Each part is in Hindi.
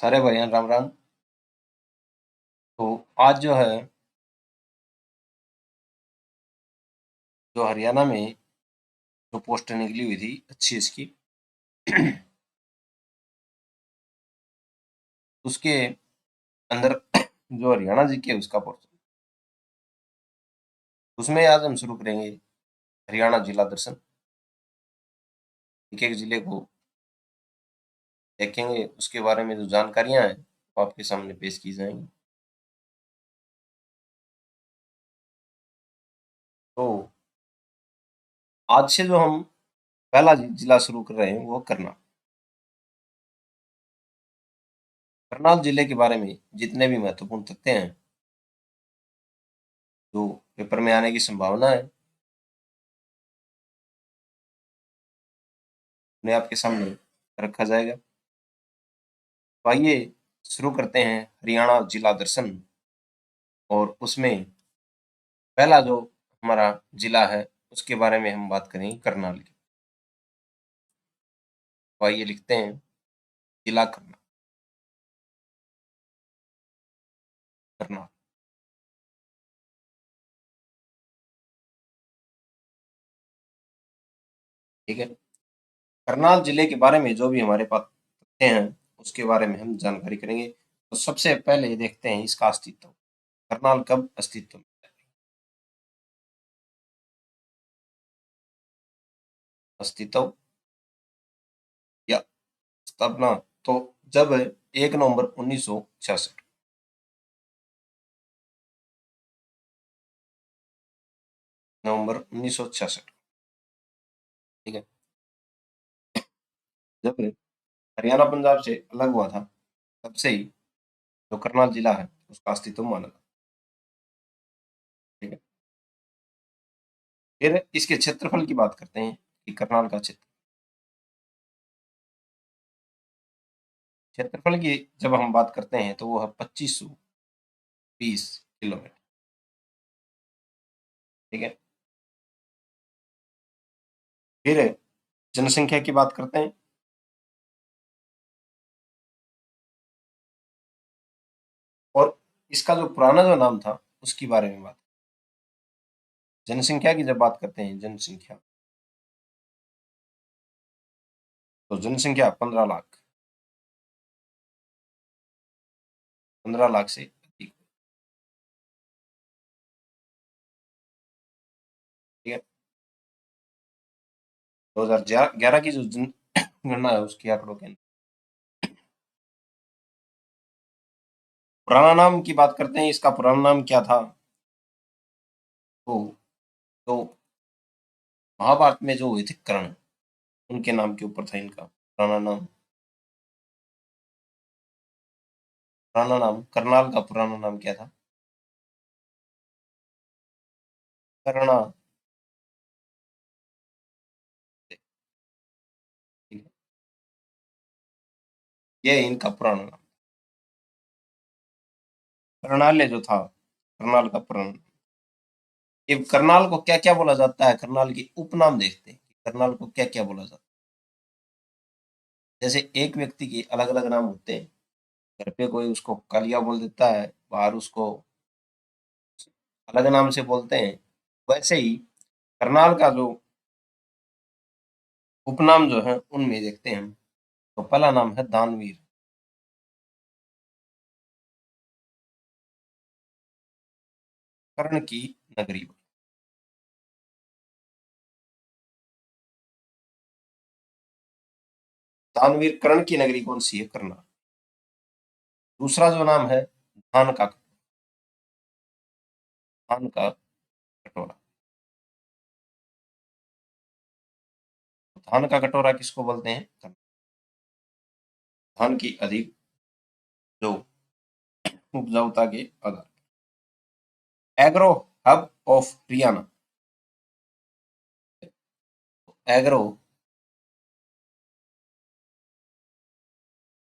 सारे भाइयों राम राम। तो आज जो है जो हरियाणा में जो पोस्ट निकली हुई थी अच्छी इसकी उसके अंदर जो हरियाणा जी के उसका पोर्शन उसमें आज हम शुरू करेंगे हरियाणा जिला दर्शन। एक एक जिले को देखेंगे, उसके बारे में जो जानकारियां हैं वो आपके सामने पेश की जाएंगी। तो आज से जो हम पहला जिला शुरू कर रहे हैं वो करनाल। करनाल जिले के बारे में जितने भी महत्वपूर्ण तथ्य हैं जो पेपर में आने की संभावना है उन्हें आपके सामने रखा जाएगा। तो आइए शुरू करते हैं हरियाणा जिला दर्शन। और उसमें पहला जो हमारा जिला है उसके बारे में हम बात करेंगे करनाल की। तो आइए लिखते हैं जिला करनाल। करनाल ठीक है। करनाल जिले के बारे में जो भी हमारे पास तथ्य हैं उसके बारे में हम जानकारी करेंगे। तो सबसे पहले देखते हैं इसका अस्तित्व। करनाल कब अस्तित्व में आया? अस्तित्व या स्थापना तो जब 1 नवंबर 1966 नवंबर 1966 ठीक है, जब हरियाणा पंजाब से अलग हुआ था तब से ही जो करनाल जिला है उसका अस्तित्व माना जाता है। ठीक है, फिर इसके क्षेत्रफल की बात करते हैं कि करनाल का क्षेत्रफल की जब हम बात करते हैं तो वो है 2520 किलोमीटर। ठीक है, फिर जनसंख्या की बात करते हैं। और इसका जो पुराना जो नाम था उसके बारे में बात। जनसंख्या की जब बात करते हैं, जनसंख्या तो जनसंख्या 15 लाख, 15 लाख से अधिक। ठीक है, 2011 की जो जनगणना है उसके आंकड़ों के अंदर पुराना नाम की बात करते हैं। इसका पुराना नाम क्या था? तो महाभारत में जो हुए थे कर्ण, उनके नाम के ऊपर था इनका पुराना नाम। पुराना नाम करनाल का पुराना नाम क्या था? कर्णा। ठीक है, ये इनका पुराना नाम। करनाल्य जो था करनाल का पुराना। ये करनाल को क्या क्या बोला जाता है, करनाल के उपनाम देखते हैं कि करनाल को क्या क्या बोला जाता है। जैसे एक व्यक्ति के अलग अलग नाम होते हैं। घर पे कोई उसको कालिया बोल देता है, बाहर उसको अलग नाम से बोलते हैं। वैसे ही करनाल का जो उपनाम जो है उनमें देखते हैं हम। तो पहला नाम है दानवीर। कर्ण की नगरी। दानवीर कर्ण की नगरी कौन सी है? करनाल। दूसरा जो नाम है धान का कटोरा। धान का कटोरा किसको बोलते हैं? धान की अधिक जो उपजाऊता के आधार। Agro hub of Haryana. Agro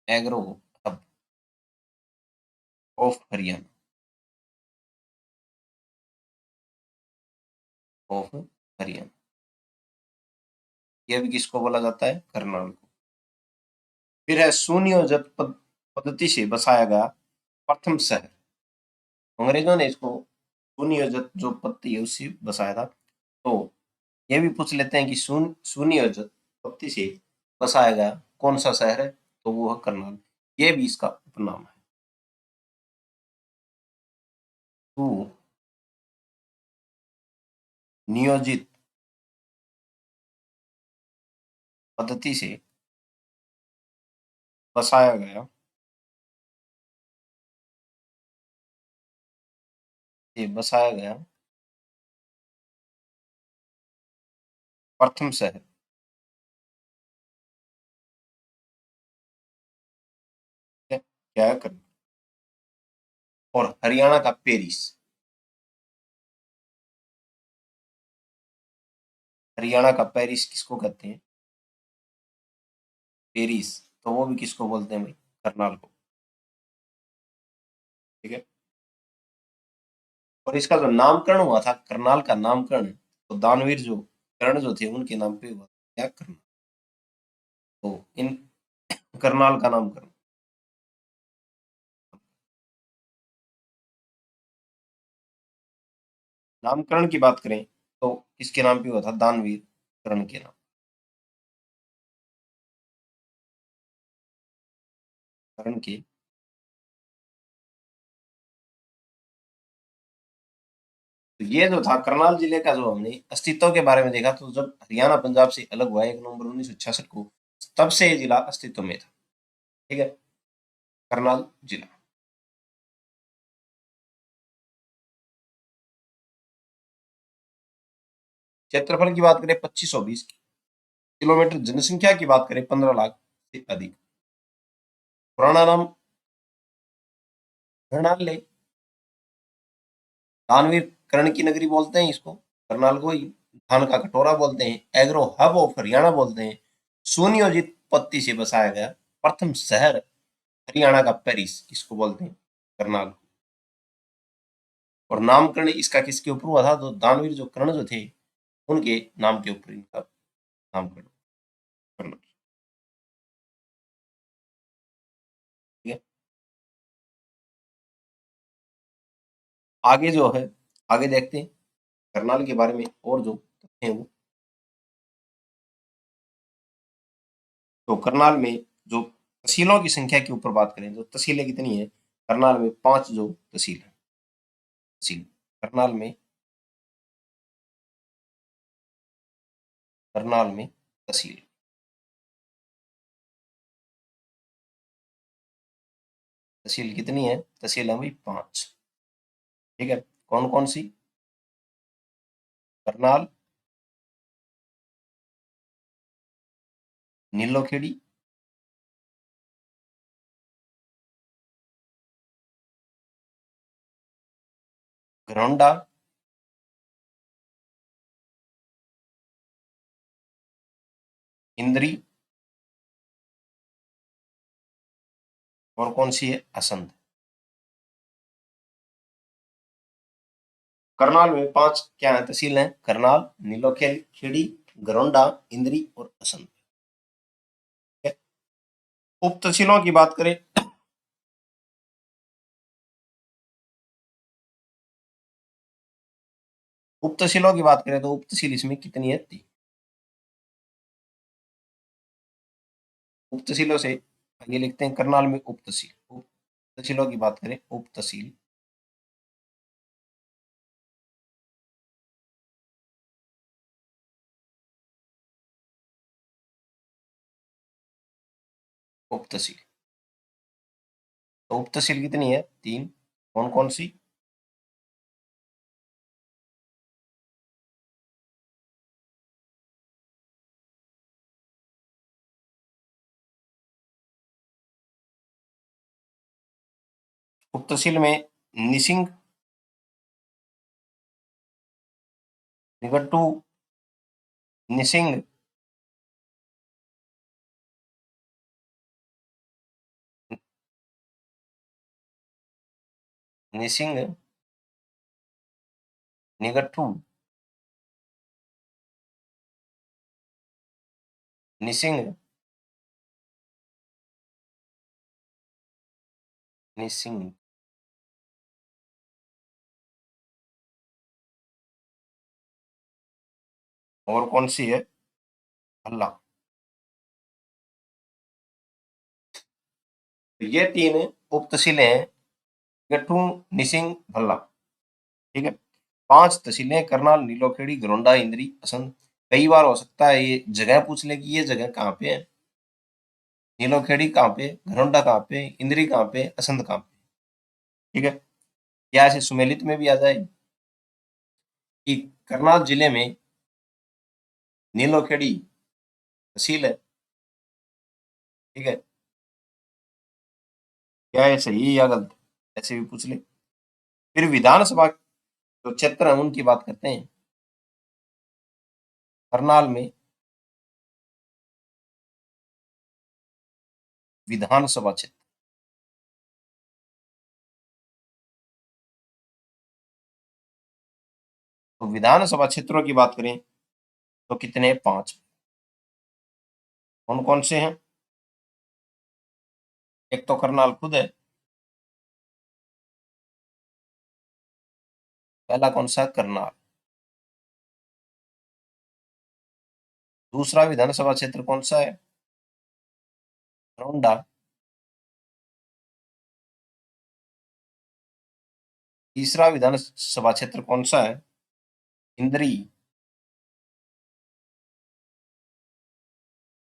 agro hub of Haryana. Of Haryana, यह भी किसको बोला जाता है? करनाल को। फिर है शून्य जनपद। पद्धति से बसाया गया प्रथम शहर। अंग्रेजों ने इसको सुनियोजित जो पद्धति है उससे बसाया था। तो ये भी पूछ लेते हैं कि सुनियोजित पद्धति से बसाया गया कौन सा शहर है, तो वो है करनाल। ये भी इसका उपनाम है। सुनियोजित पद्धति से बसाया गया, ये बसाया गया प्रथम शहर क्या है करनाल। और हरियाणा का पेरिस, हरियाणा का पेरिस किसको कहते हैं? पेरिस, तो वो भी किसको बोलते हैं भाई? करनाल को। ठीक है। और इसका जो नामकरण हुआ था, करनाल का नामकरण, तो दानवीर जो कर्ण जो थे उनके नाम पे हुआ। क्या करनाल, तो इन करनाल का नामकरण। नामकरण की बात करें तो किसके नाम पे हुआ था? दानवीर कर्ण के नाम। कर्ण के। तो ये जो था करनाल जिले का, जो हमने अस्तित्व के बारे में देखा, तो जब हरियाणा पंजाब से अलग हुआ 1 नवंबर 1966 को, तब से ये जिला अस्तित्व में था। ठीक है, करनाल जिला। क्षेत्रफल की बात करें 2520 किलोमीटर, जनसंख्या की बात करें 15 लाख से अधिक। पुराना नाम करनाल, दानवीर कर्ण की नगरी बोलते हैं इसको, करनाल को ही धान का कटोरा बोलते हैं, एग्रो हब ऑफ हरियाणा बोलते हैं। सुनियोजित पत्ती से बसाया गया प्रथम शहर हरियाणा का पेरिस किसको बोलते हैं? करनाल। और नामकरण इसका किसके ऊपर हुआ था? तो दानवीर जो कर्ण जो थे उनके नाम के ऊपर इनका नामकरण करना। ठीक है। आगे जो है, आगे देखते हैं करनाल के बारे में और जो तथ्य हैं वो। तो करनाल में जो तहसीलों की संख्या के ऊपर बात करें तो तहसीलें कितनी है? करनाल में 5 जो तहसील है। तहसील करनाल में, करनाल में तहसील, तहसील कितनी है? तहसील है भाई 5। ठीक है, कौन कौन सी? करनाल, नीलोखेड़ी, घरौंडा, इंद्री, और कौन सी है? असंध। करनाल में 5 क्या है? तहसील है, करनाल, नीलोखेड़ी, घरौंडा, इंद्री और असंध। ठीक है? उप तहसीलों की बात करें, उप तहसीलों की बात करें तो उप तहसील इसमें कितनी है? 3। उप तहसीलों से आगे लिखते हैं करनाल में उप तहसील। उप तहसीलों की बात करें, उप तहसील, उप तहसील, तो उप तहसील कितनी है? 3। कौन कौन सी? उप तहसील में निसिंग, निगट्टू, निसिंग, निसिंग, निगट्टू, निसिंग, निसिंग, और कौन सी है? भल्ला। तो ये तीन उप तहसीलें हैं, गठू, निसिंग, भल्ला। ठीक है। 5 तहसीलें करनाल, नीलोखेड़ी, घरोंडा, इंद्री, असंध। कई बार हो सकता है ये जगह पूछ ले कि ये जगह कहाँ पे है, नीलोखेड़ी कहाँ पे, घरोंडा कहाँ पे, इंद्री कहाँ पे, असंध कहाँ पे। ठीक है। या ऐसे सुमेलित में भी आ जाए कि करनाल जिले में नीलोखेड़ी तहसील है। ठीक है। क्या है सही या गलत, ऐसे भी पूछ ले। फिर विधानसभा जो क्षेत्र है उनकी बात करते हैं। करनाल में विधानसभा क्षेत्र, तो विधानसभा क्षेत्रों की बात करें तो कितने? 5। कौन कौन से हैं? एक तो करनाल खुद है, पहला कौन सा? करनाल। दूसरा विधानसभा क्षेत्र कौन सा है? घरोंडा। तीसरा विधानसभा क्षेत्र कौन सा है? इंद्री।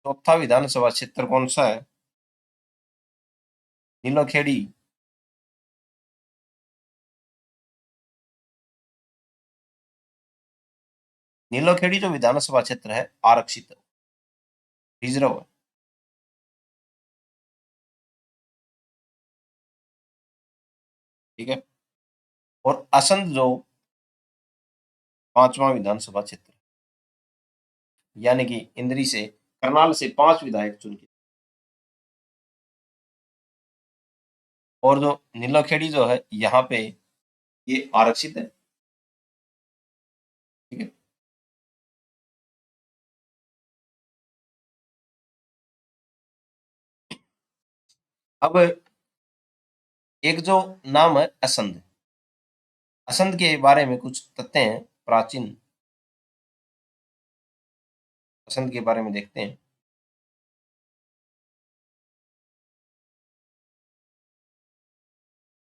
चौथा विधानसभा क्षेत्र कौन सा है? नीलोखेड़ी। नीलोखेड़ी जो विधानसभा क्षेत्र है आरक्षित है, रिजर्व है। ठीक है। और असंध जो 5वां विधानसभा क्षेत्र, यानी कि इंद्री से, करनाल से 5 विधायक चुन के, और जो नीलोखेड़ी जो है यहाँ पे ये आरक्षित है। ठीक है। अब एक जो नाम है असंध, असंध के बारे में कुछ तथ्य हैं प्राचीन, असंध के बारे में देखते हैं।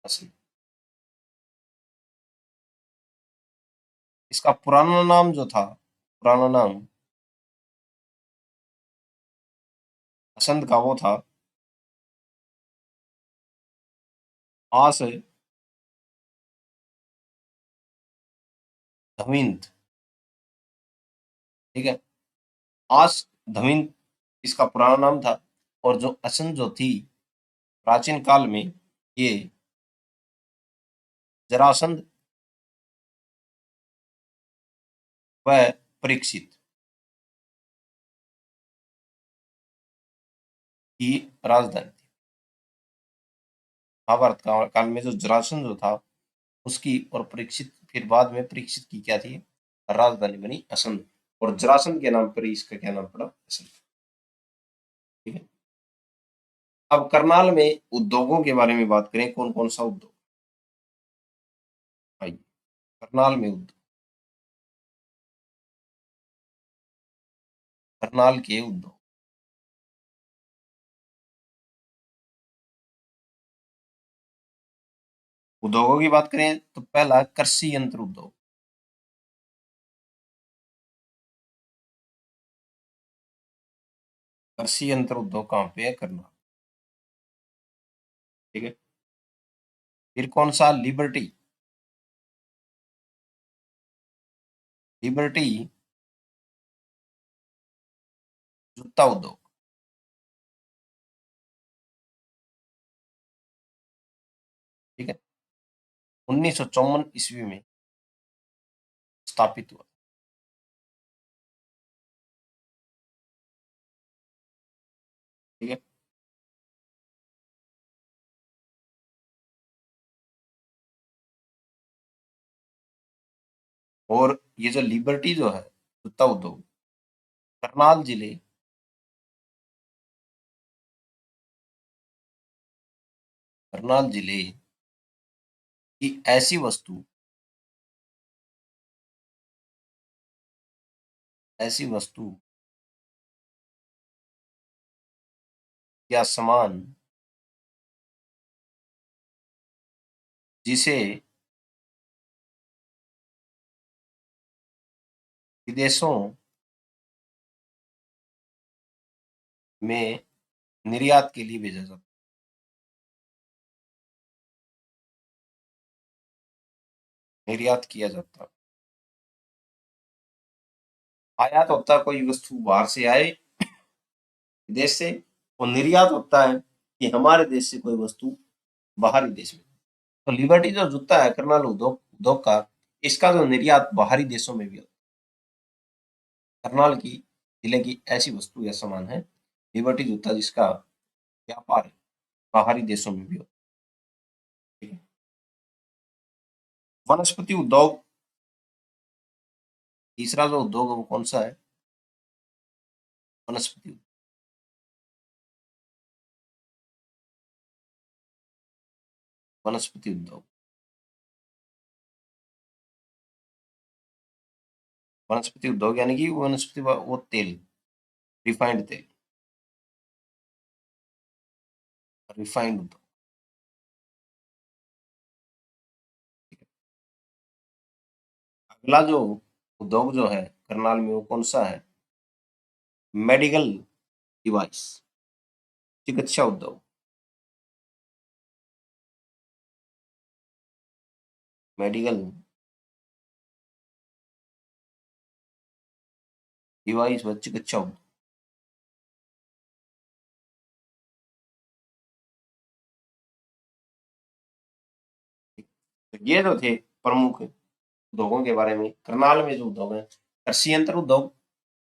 असंध, इसका पुराना नाम जो था, पुराना नाम असंध का वो था आस धविंत। ठीक है। आस धविंत इसका पुराना नाम था। और जो असंध जो थी प्राचीन काल में, ये जरासंध व परीक्षित की राजधानी थी। महाभारत काल में जो जरासंध जो था उसकी, और परीक्षित फिर बाद में परीक्षित की क्या थी, राजधानी बनी असंध। और जरासंध के नाम पर ही इसका क्या नाम पड़ा? असंध। ठीक है। अब करनाल में उद्योगों के बारे में बात करें, कौन कौन सा उद्योग? आइए, करनाल में उद्योग, करनाल के उद्योग। उद्योगों की बात करें तो पहला कृषि यंत्र उद्योग। कृषि यंत्र उद्योग कहाँ पे है? करनाल। ठीक है। फिर कौन सा? लिबर्टी, लिबर्टी जूता उद्योग। ठीक है। 1954 ईस्वी में स्थापित हुआ। ठीक है। और ये जो लिबर्टी जो है जूता उद्योग, करनाल जिले, करनाल, करनाल जिले की ऐसी वस्तु या सामान जिसे विदेशों में निर्यात के लिए भेजा जाता निर्यात किया जाता। आयात होता है कोई वस्तु बाहर से आए विदेश से, और निर्यात होता है कि हमारे देश से कोई वस्तु बाहरी देश में। तो लिबर्टी जो जूता है करनाल उद्योग उद्योग का, इसका जो निर्यात बाहरी देशों में भी होता है। करनाल की जिले की ऐसी वस्तु या सामान है लिबर्टी जूता, जिसका व्यापार बाहरी देशों में भी होता है। ठीक है। वनस्पति उद्योग, तीसरा जो उद्योग है वो कौन सा है? वनस्पति उद्योग। वनस्पति उद्योग, वनस्पति उद्योग यानी कि वनस्पति वो तेल, रिफाइंड तेल, रिफाइंड उद्योग। अगला जो उद्योग जो है करनाल में वो कौन सा है? मेडिकल डिवाइस, चिकित्सा उद्योग। मेडिकल डिवाइस व चिकित्सा उद्योग। तो ये जो थे प्रमुख उद्योगों के बारे में। करनाल में जो उद्योग है, कृषि यंत्र उद्योग,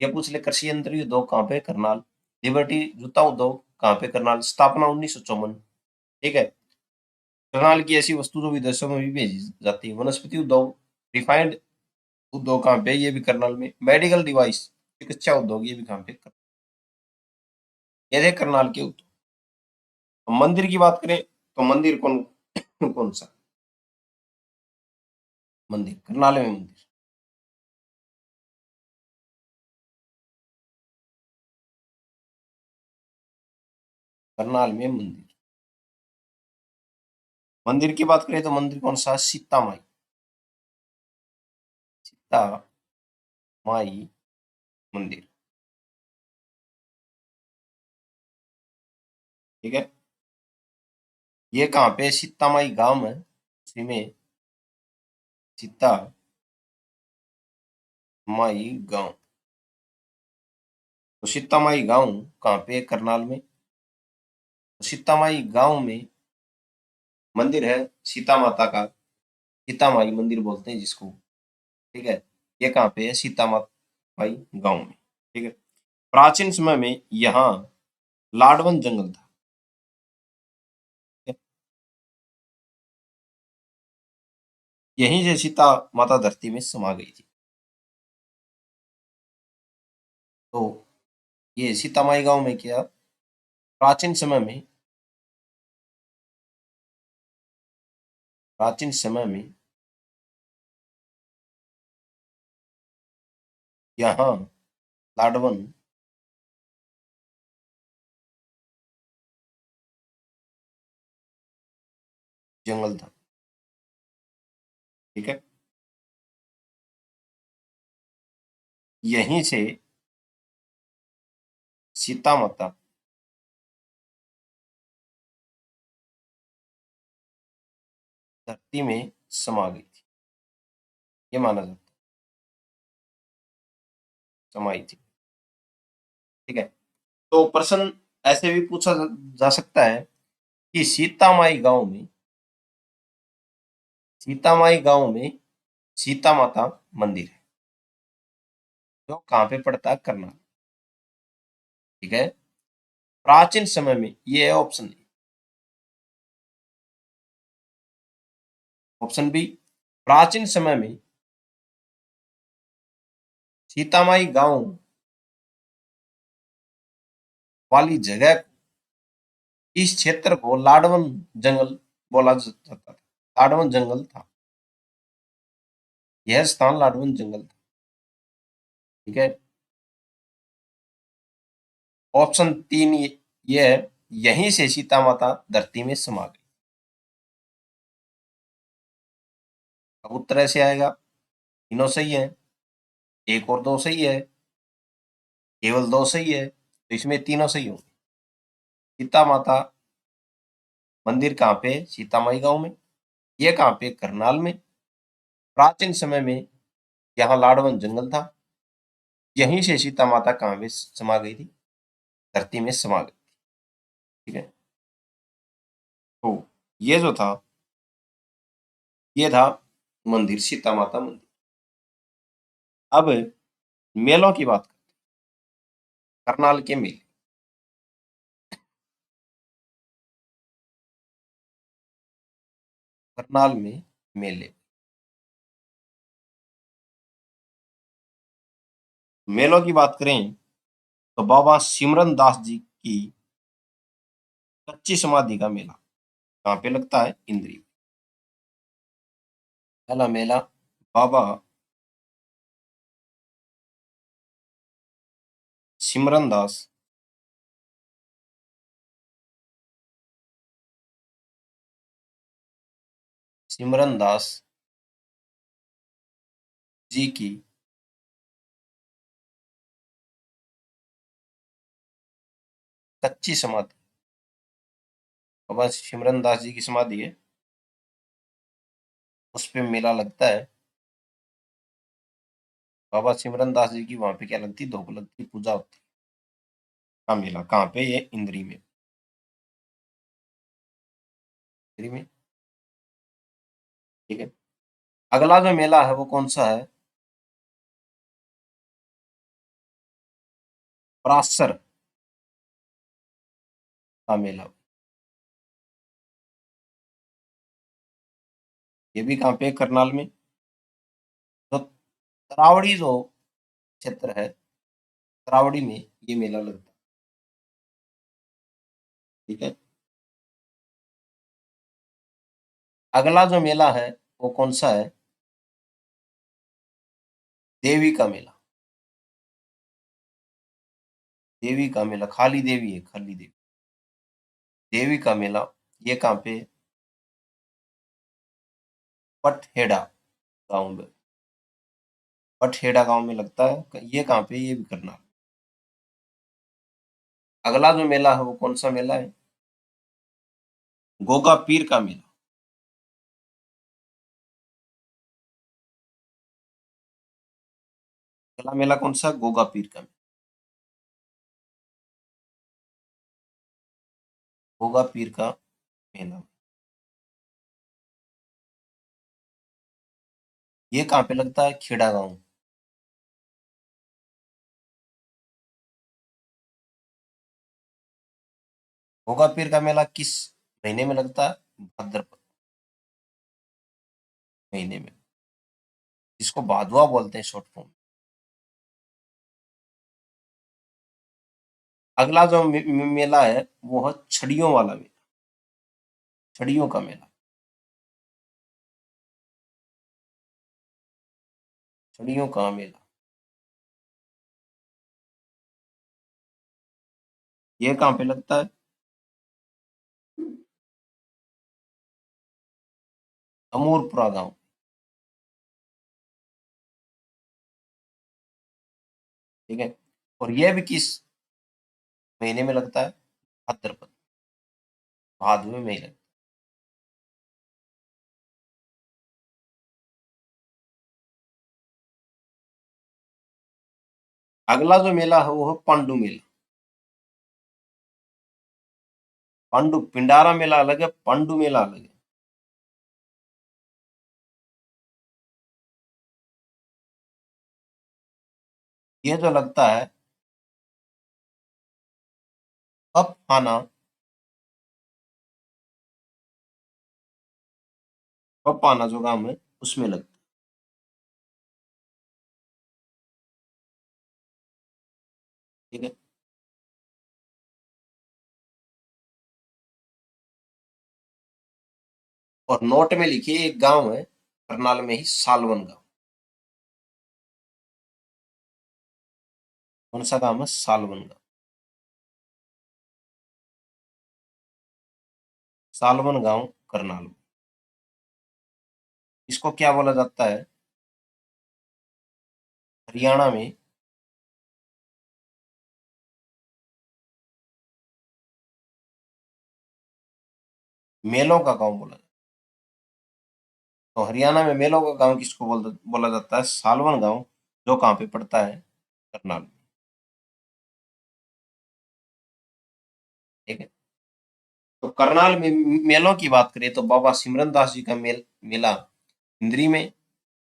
ये पूछ ले कृषि यंत्र उद्योग कहाँ पे? करनाल। लिबर्टी जूता उद्योग कहाँ पे? करनाल। स्थापना 1954। ठीक है। करनाल की ऐसी वस्तु जो विदेशों में भी भेजी जाती है। वनस्पति उद्योग, रिफाइंड उद्योग कहाँ पे? ये भी करनाल में। मेडिकल डिवाइस, चिकित्सा उद्योग, ये भी कहाँ पे? ये थे करनाल के उद्योग। तो मंदिर की बात करें तो मंदिर कौन कौन सा मंदिर? करनाल में मंदिर, करनाल में मंदिर। मंदिर की बात करें तो मंदिर कौन सा? सीता माई, सीता माई मंदिर। ठीक है। ये कहाँ पे? सीता माई गांव है, उसी में सीता माई गांव। तो सीता माई गांव कहाँ पे? करनाल में। तो सीता माई गांव में मंदिर है सीता माता का, सीता माई मंदिर बोलते हैं जिसको। ठीक है। ये कहाँ पे है? सीता माई गांव में। ठीक है। प्राचीन समय में यहाँ लाडवन जंगल था। यहीं से सीता माता धरती में समा गई थी। तो ये सीतामाई गांव में क्या, प्राचीन समय में, प्राचीन समय में यहाँ लाडवन जंगल था। ठीक है। यहीं से सीता माता धरती में समा गई थी, ये माना जाता है, समाई थी। ठीक है। तो प्रश्न ऐसे भी पूछा जा सकता है कि सीतामाई गांव में, सीतामाई गांव में सीता माता मंदिर है जो कहाँ पे पड़ता है? करनाल। ठीक है। प्राचीन समय में, ये है ऑप्शन ए। ऑप्शन बी, प्राचीन समय में सीतामाई गांव वाली जगह इस क्षेत्र को लाडवन जंगल बोला जाता था। लाडवन जंगल था, यह स्थान लाडवन जंगल था। ठीक है। ऑप्शन 3 ये है, यहीं से सीता माता धरती में समा गई। अब उत्तर ऐसे आएगा, तीनों सही है, एक और दो सही है, केवल दो सही है, तो इसमें तीनों सही होंगे। सीता माता मंदिर कहाँ पे? सीतामढ़ी गांव में। ये कहाँ पे? करनाल में। प्राचीन समय में यहाँ लाडवन जंगल था, यहीं से सीता माता कहाँ पे समा गई थी? धरती में समा गई। ठीक है। तो ये जो था, ये था मंदिर, सीता माता मंदिर। अब मेलों की बात करते हैं, करनाल के मेले। करनाल में मेले, मेलों की बात करें तो बाबा सिमरन दास जी की कच्ची समाधि का मेला कहाँ पे लगता है? इंद्री। पहला मेला बाबा सिमरन दास सिमरन दास जी की कच्ची समाधि, बाबा सिमरन दास जी की समाधि है, उस पे मेला लगता है। बाबा सिमरन दास जी की वहां पे क्या लगती? धूप लगती, पूजा होती का मेला। कहाँ पे? ये इंद्री में। इंद्री में। ठीक है। अगला जो मेला है वो कौन सा है? पराशर का मेला। ये भी कहाँ पे? करनाल में। तो तरावड़ी जो क्षेत्र है, तरावड़ी में ये मेला लगता है। ठीक है। अगला जो मेला है वो कौन सा है? देवी का मेला। देवी का मेला, खाली देवी है, खाली देवी। देवी का मेला, ये कहाँ पे? पटहेड़ा गांव में। पटहेड़ा गांव में लगता है। ये कहाँ पे? ये भी करनाल। अगला जो मेला है वो कौन सा मेला है? गोगा पीर का मेला। अगला मेला कौन सा? गोगा पीर का मेला। गोगा पीर का मेला, ये कहाँ पे लगता है? खेड़ा गांव। गोगा पीर का मेला किस महीने में लगता है? भाद्रपद महीने में, जिसको भादुआ बोलते हैं शॉर्ट फॉर्म। अगला जो मेला है वो है छड़ियों वाला मेला। छड़ियों का मेला। छड़ियों का मेला, ये कहाँ पे लगता है? अमूरपुरा गांव। ठीक है। और ये भी किस महीने में लगता है? भाद्रपद, भादवे में ही लगता है। अगला जो मेला है वो है पांडु मेला। पांडु, पिंडारा मेला अलग है, पांडु मेला अलग है। ये जो लगता है पपहाना, पपहाना जो गांव है उसमें लगता है। ठीक है। और नोट में लिखिए एक गांव है करनाल में ही, सालवन गांव। कौन सा गांव है? सालवन गांव। सालवन गांव करनाल में। इसको क्या बोला जाता है? हरियाणा में मेलों का गांव बोला जाता है। तो हरियाणा में मेलों का गांव किसको बोला जाता है? सालवन गांव, जो कहाँ पे पड़ता है? करनाल में। ठीक है। तो करनाल में मेलों की बात करें तो बाबा सिमरन दास जी का मेला इंद्री में,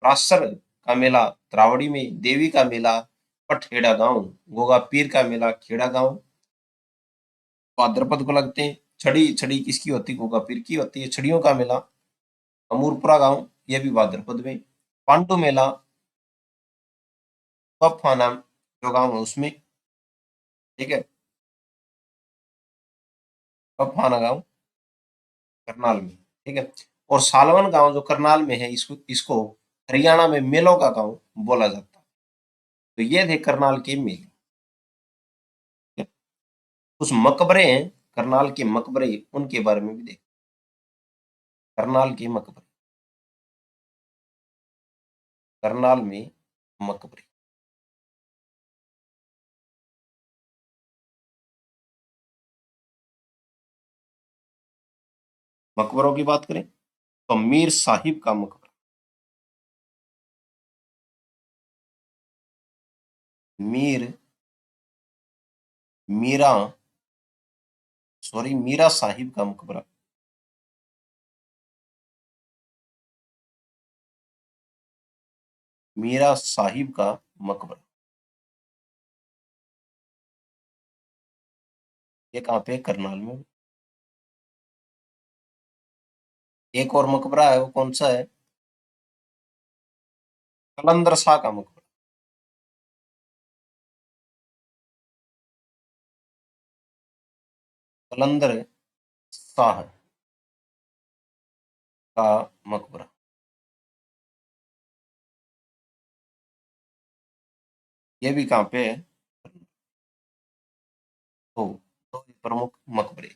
रासर का मेला त्रावड़ी में, देवी का मेला पठखेड़ा गांव, गोगा पीर का मेला खेड़ा गांव भाद्रपद को लगते हैं। छड़ी छड़ी किसकी होती है? गोगा पीर की होती है। छड़ियों का मेला अमूरपुरा गांव, ये भी भाद्रपद में। पांडु मेला पफाना जो गांव है उसमें। ठीक है। पफाना गांव करनाल में। ठीक है। और सालवन गांव जो करनाल में है, इसको इसको हरियाणा में मेलों का गांव बोला जाता है। तो ये थे करनाल के मेले। कुछ मकबरे हैं करनाल के, मकबरे उनके बारे में भी देख। करनाल के मकबरे, करनाल में मकबरे। मकबरों की बात करें तो मीर साहिब का मकबरा, मीर मीरा सॉरी मीरा साहिब का मकबरा, मीरा साहिब का मकबरा। ये कहाँ पे? करनाल में। एक और मकबरा है, वो कौन सा है? कलंदर शाह का मकबरा। कलंदर शाह का मकबरा। ये भी कहाँ पे है? तो दो प्रमुख मकबरे,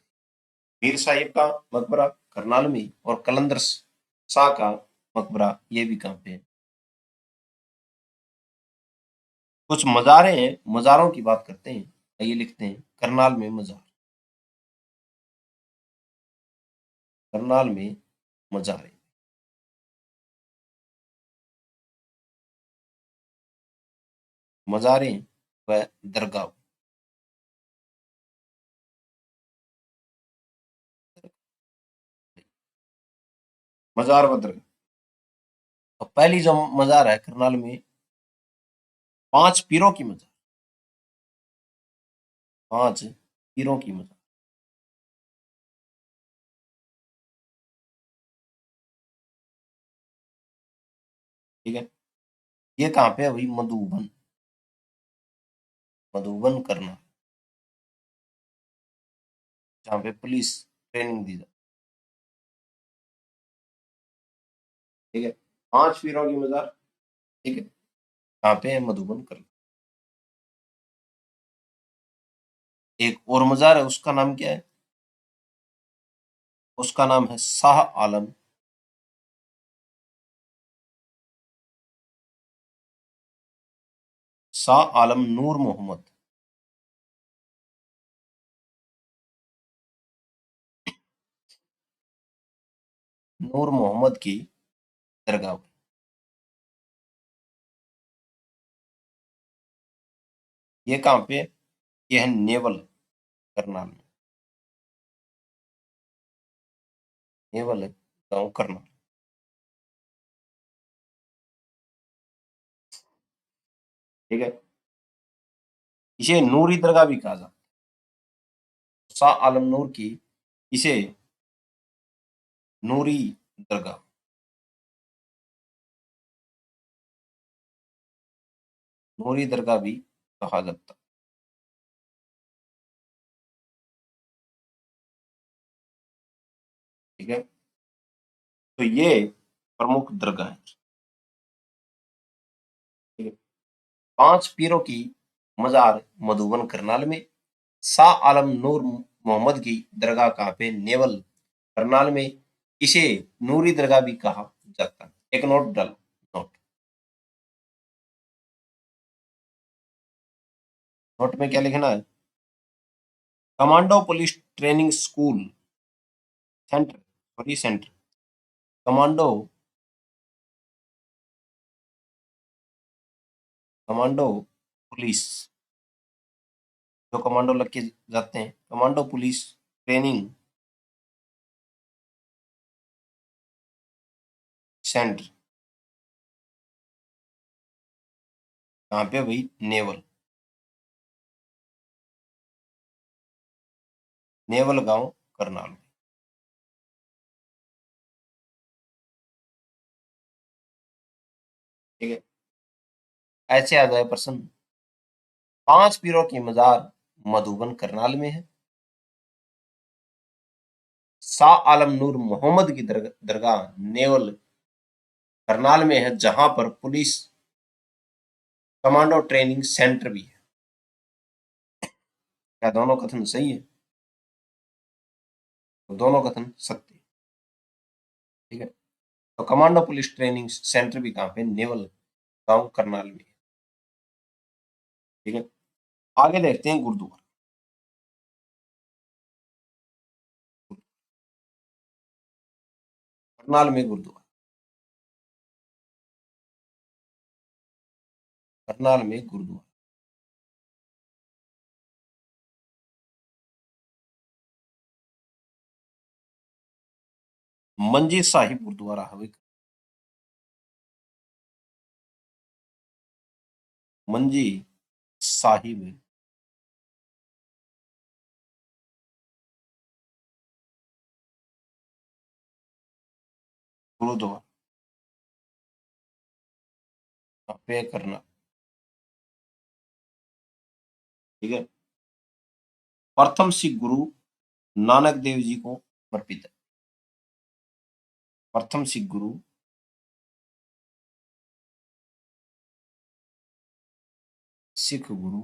मीर साहिब का मकबरा करनाल में, और कलंदर शाह का मकबरा, ये भी कहाँ पे है? कुछ मज़ारे हैं, मज़ारों की बात करते हैं। आइए लिखते हैं करनाल में मज़ार। करनाल में मज़ारे, मज़ारे व दरगाह। मज़ार व दरगाह। और पहली जो मज़ार है करनाल में, 5 पीरों की मज़ार, 5 पीरों की मज़ार। ठीक है। ये कहाँ पे है भाई? मधुबन, मधुबन करनाल, जहाँ पे पुलिस ट्रेनिंग दी जाती है। ठीक है। 5 पीरों की मज़ार। ठीक है। कहाँ पे है? मधुबन करनाल। एक और मज़ार है, उसका नाम क्या है? उसका नाम है शाह आलम, शाह आलम नूर मोहम्मद, नूर मोहम्मद की दरगाह। ये कहाँ पे है? ये है नेवल, करनाल में। नेवल है गाँव करनाल। ठीक है। इसे नूरी दरगाह भी कहा जाता है। शाह आलम नूर की इसे नूरी दरगाह, नूरी दरगाह भी कहा जाता है। ठीक है। तो ये प्रमुख दरगाह है। ठीक है। 5 पीरों की मजार मधुबन करनाल में। शाह आलम नूर मोहम्मद की दरगाह कहाँ पे? नेवल करनाल में। इसे नूरी दरगाह भी कहा जाता है। एक नोट डालो, नोट। नोट में क्या लिखना है? Commando police training school centre, sorry centre, commando commando police, जो कमांडो लग के जाते हैं, कमांडो पुलिस ट्रेनिंग सेंटर कहाँ पे भाई? नेवल, नेवल गांव करनाल। ठीक है। ऐसे आ जाए प्रश्न। 5 पीरों की मजार मधुबन करनाल में है। शाह आलम नूर मोहम्मद की दरगाह नेवल करनाल में है, जहां पर पुलिस कमांडो ट्रेनिंग सेंटर भी है। क्या दोनों कथन सही है? तो दोनों कथन सत्य है। ठीक है। तो कमांडो पुलिस ट्रेनिंग सेंटर भी कहाँ पे? नेवल गांव करनाल में। ठीक है। आगे देखते हैं गुरुद्वारा। करनाल में गुरुद्वारा, करनाल में गुरुद्वारा। मंजी साहिब गुरुद्वारा हवे। मंजी साहिब गुरुद्वारा पे करना। ठीक है। प्रथम सिख गुरु नानक देव जी को समर्पित है। प्रथम सिख गुरु सिख गुरु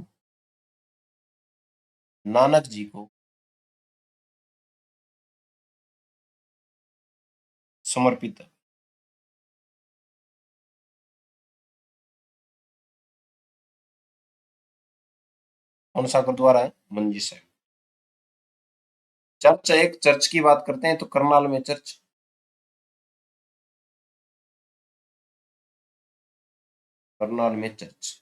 नानक जी को समर्पित है। कौन सा गुरुद्वारा है? मंजी साहिब। चर्च, एक चर्च की बात करते हैं तो करनाल में चर्च, करनाल में church.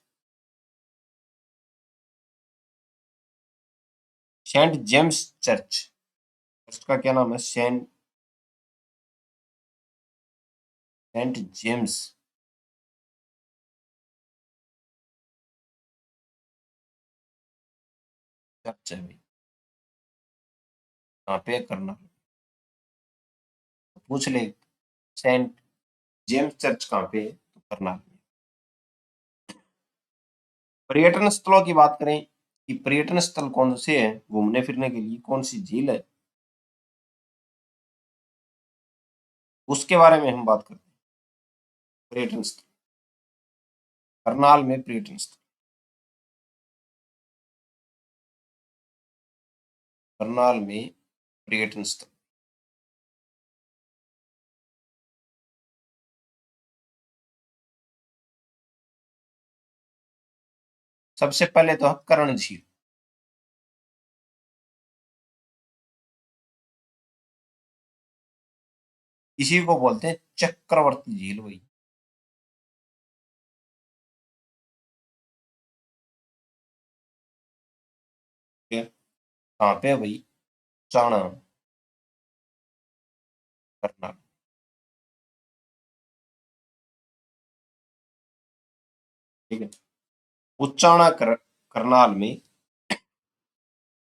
Saint James church, church का क्या नाम है? सेंट जेम्स चर्च है भाई। कहाँ पे? करनाल। पूछ ले, सेंट जेम्स चर्च कहाँ पे है? तो करनाल में। पर्यटन स्थलों की बात करें कि पर्यटन स्थल कौन से हैं घूमने फिरने के लिए, कौन सी झील है, उसके बारे में हम बात करते हैं। पर्यटन स्थल, करनाल में पर्यटन स्थल, करनाल में पर्यटन स्थल। सबसे पहले तो है कर्ण झील। इसी को बोलते हैं चक्रवर्ती झील भाई। ठीक है। कहाँ पे है भाई? चाणा, करनाल। ठीक है। उच्चाणा करनाल में,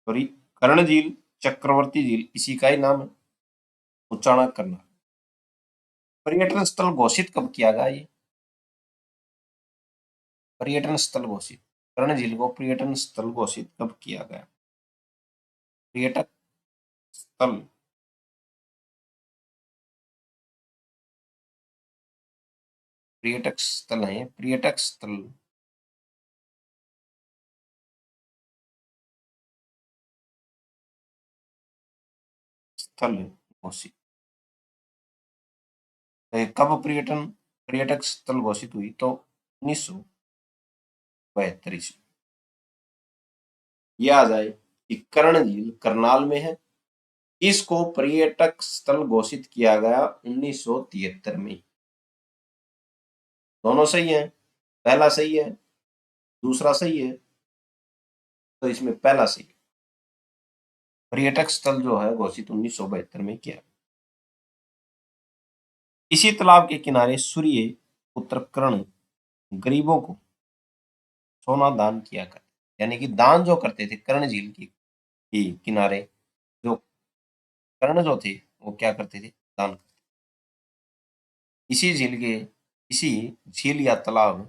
सॉरी, कर्ण झील, चक्रवर्ती झील इसी का ही नाम है, उच्चाणा करनाल। पर्यटन स्थल घोषित कब किया गया ये? पर्यटन स्थल घोषित, कर्ण झील को पर्यटन स्थल घोषित कब किया गया? पर्यटक स्थल पर्यटक स्थल है, पर्यटक स्थल स्थल घोषित, कब पर्यटक स्थल घोषित हुई? तो 1972 ईस्वी। ये आ जाए कि कर्ण झील करनाल में है। इसको पर्यटक स्थल घोषित किया गया 1973 में। दोनों सही है, पहला सही है, दूसरा सही है, तो इसमें पहला सही। पर्यटक स्थल जो है घोषित 1972 में किया। इसी तालाब के किनारे सूर्य पुत्र कर्ण गरीबों को सोना दान किया करते, यानी कि दान जो करते थे कर्ण झील की किनारे, जो कर्ण जो थे वो क्या करते थे, दान करते। इसी झील के इसी झील या तालाब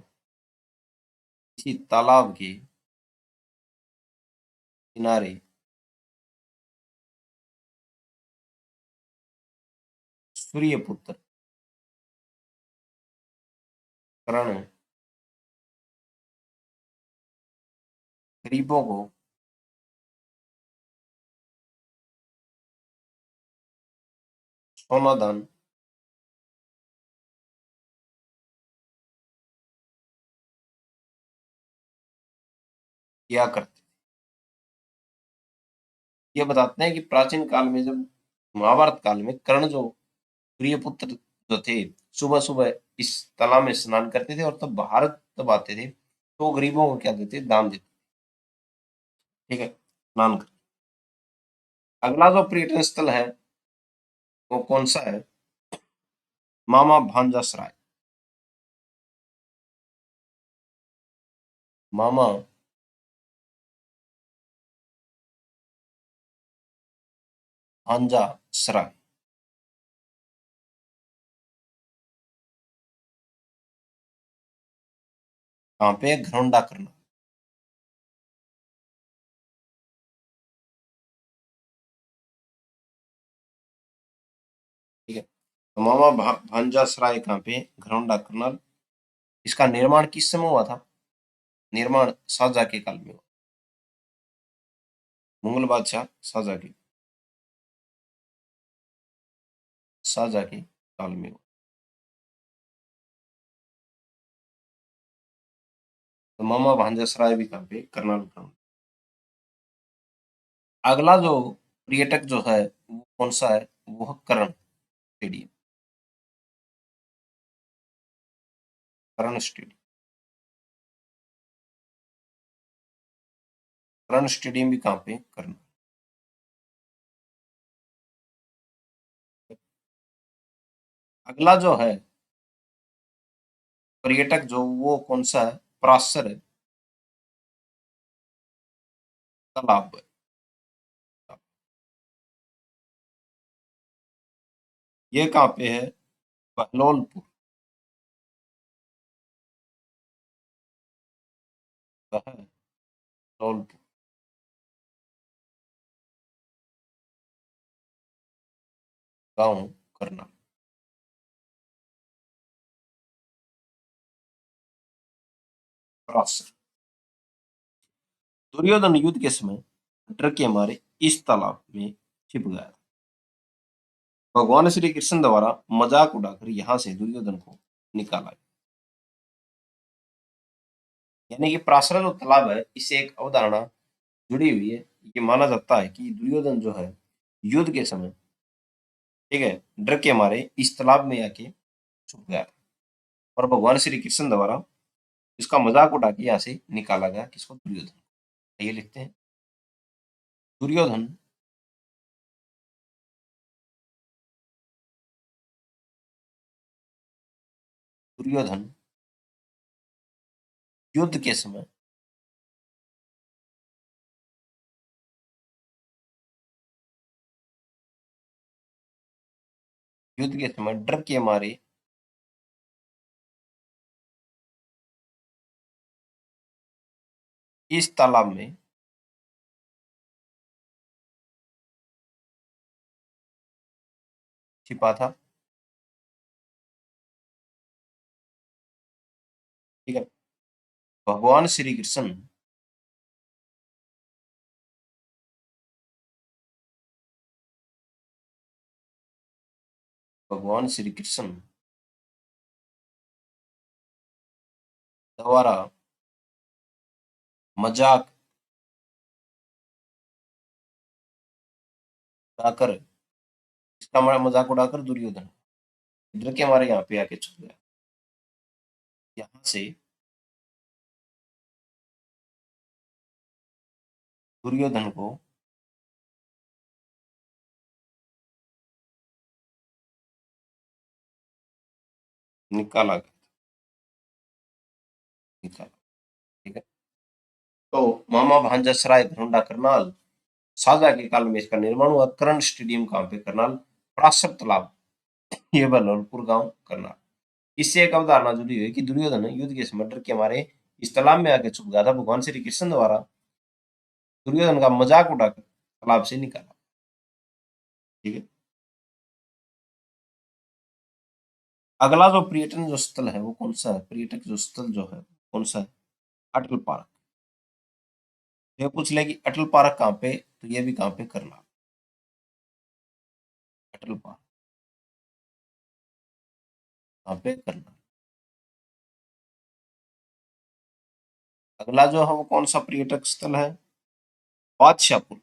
इसी तालाब के किनारे सूर्यपुत्र कर्ण गरीबों को सोना दान किया करते। ये बताते हैं कि प्राचीन काल में, जब महाभारत काल में कर्ण जो प्रियपुत्र जो थे, सुबह सुबह इस तालाब में स्नान करते थे, और तब भारत तब आते थे तो गरीबों को क्या देते, दान देते। ठीक है, स्नान कर। अगला जो पर्यटन स्थल है वो कौन सा है? मामा भांजा सराय। मामा भांजा सराय कहाँ पे? घरौंडा करना। ठीक है, तो मामा भांजा सराय कहाँ पे? घरौंडा करनाल। इसका निर्माण किस समय हुआ था? निर्माण शाहजहाँ के काल में हुआ, मुगल बादशाह शाहजहाँ के काल में हुआ। तो मामा भांजा सराय भी कहाँ पे? करनाल ग्राउंड। अगला जो पर्यटक जो है वो कौन सा है? वो है करण स्टेडियम। करण स्टेडियम, करण स्टेडियम भी कहाँ पे? करनाल। अगला जो है पर्यटक जो, वो कौन सा है? पराशर तालाब है। ये कहाँ पे है? बहलोलपुर। बहलोलपुर गाँव, करनाल। पराशर। दुर्योधन युद्ध के समय डर के मारे इस तालाब में छिप गया था। भगवान श्री कृष्ण द्वारा मजाक उड़ाकर यहाँ से दुर्योधन को निकाला। यानी कि पराशर जो तालाब है, इससे एक अवधारणा जुड़ी हुई है। ये माना जाता है कि दुर्योधन जो है युद्ध के समय, ठीक है, डर के मारे इस तालाब में आके छुप गया था, और भगवान श्री कृष्ण द्वारा इसका मजाक उड़ा के यहाँ से निकाला गया। किसको? दुर्योधन। ये लिखते हैं दुर्योधन दुर्योधन युद्ध के समय डर के मारे इस तालाब में छिपा था। ठीक है। भगवान श्री कृष्ण भगवान श्री कृष्ण द्वारा मजाक उड़ाकर, इसका मजाक उड़ाकर दुर्योधन इधर के हमारे यहाँ पे आके छुप गया। यहाँ से दुर्योधन को निकाला गया, निकाला। ठीक है। तो मामा भांजा सराय धनुंडा करनाल साझा के काल में इसका निर्माण हुआ। करण स्टेडियम कहाँ पे? करनाल। पराशर तालाब ये बलवलपुर गांव करनाल। इससे एक अवधारणा जुड़ी हुई कि दुर्योधन युद्ध के समय डर के मारे इस तालाब में आके छुप गया था। भगवान श्री कृष्ण द्वारा दुर्योधन का मजाक उड़ाकर तालाब से निकाला। ठीक है। अगला जो पर्यटन जो स्थल है वो कौन सा है? पर्यटक जो स्थल जो है कौन सा है? अटल पार्क। ये पूछ ले कि अटल पार्क कहाँ पे, तो ये भी कहाँ पे? करनाल। अटल पार्क कहाँ पे? करनाल। अगला जो है वो कौन सा पर्यटक स्थल है? बादशाहपुर,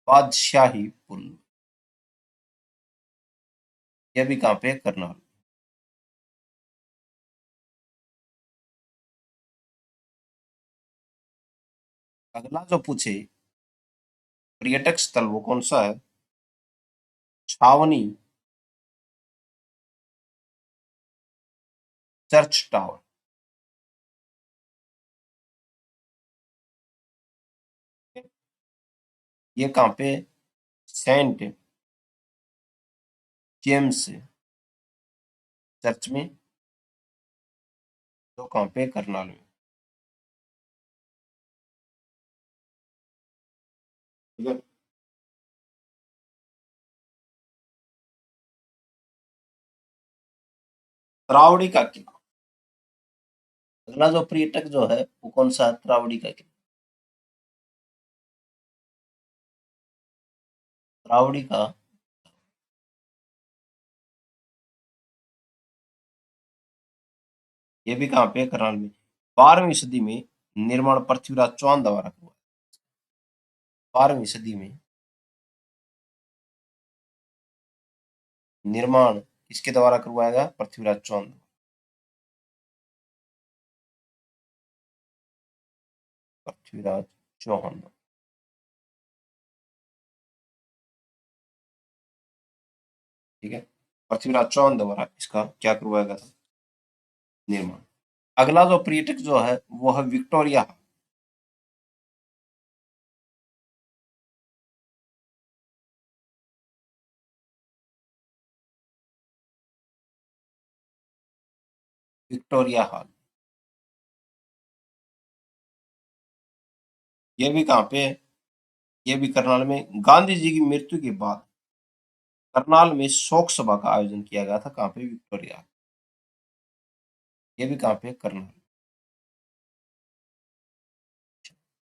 बादशाही पुल। ये भी कहाँ पे? करनाल। अगला जो पूछे पर्यटक स्थल वो कौन सा है? छावनी चर्च टावर। ये कहाँ पे? सेंट जेम्स चर्च में, जो कहाँ पे? करनाल में। ठीक है। त्रावड़ी का किला। अगला जो पर्यटक जो है वो कौन सा है? त्रावड़ी का किला। त्रावड़ी का ये भी कहाँ पे? करनाल में। 12वीं सदी में निर्माण पृथ्वीराज चौहान द्वारा हुआ। 12वीं सदी में निर्माण किसके द्वारा करवाया गया? पृथ्वीराज चौहान। पृथ्वीराज चौहान। ठीक है। पृथ्वीराज चौहान द्वारा इसका क्या करवाया गया था? निर्माण। अगला जो पर्यटक जो है वो है विक्टोरिया। Victoria hall. ये भी कहाँ पे है? ये भी करनाल में। गांधी जी की मृत्यु के बाद करनाल में शोक सभा का आयोजन किया गया था। कहाँ पे? विक्टोरिया। ये भी कहाँ पे? करनाल।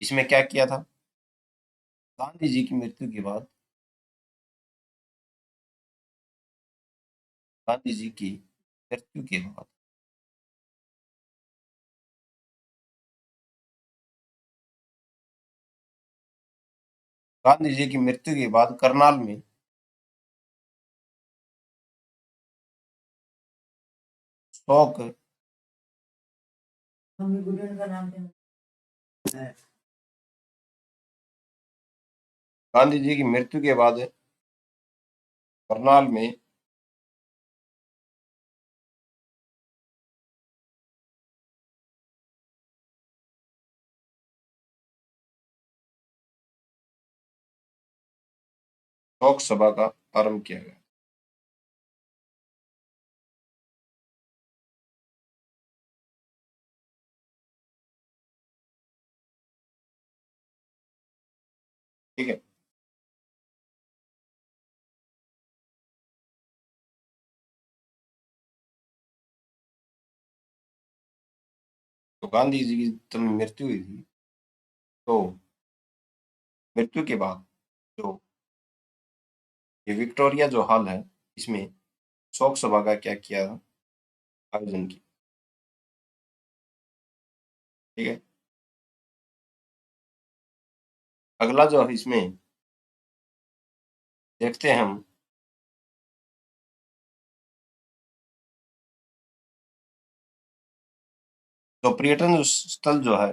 इसमें क्या किया था? गांधी जी की मृत्यु के बाद गांधी जी की मृत्यु के बाद गांधी जी की मृत्यु के बाद करनाल में शोक गांधी जी की मृत्यु के बाद करनाल में शोक सभा का आरंभ किया गया। ठीक है। तो गांधी जी की जब मृत्यु हुई थी, तो मृत्यु के बाद जो ये विक्टोरिया जो हॉल है, इसमें शोक सभा का क्या किया था, आयोजन किया। ठीक है। अगला जो है इसमें देखते हैं हम, तो पर्यटन स्थल जो है,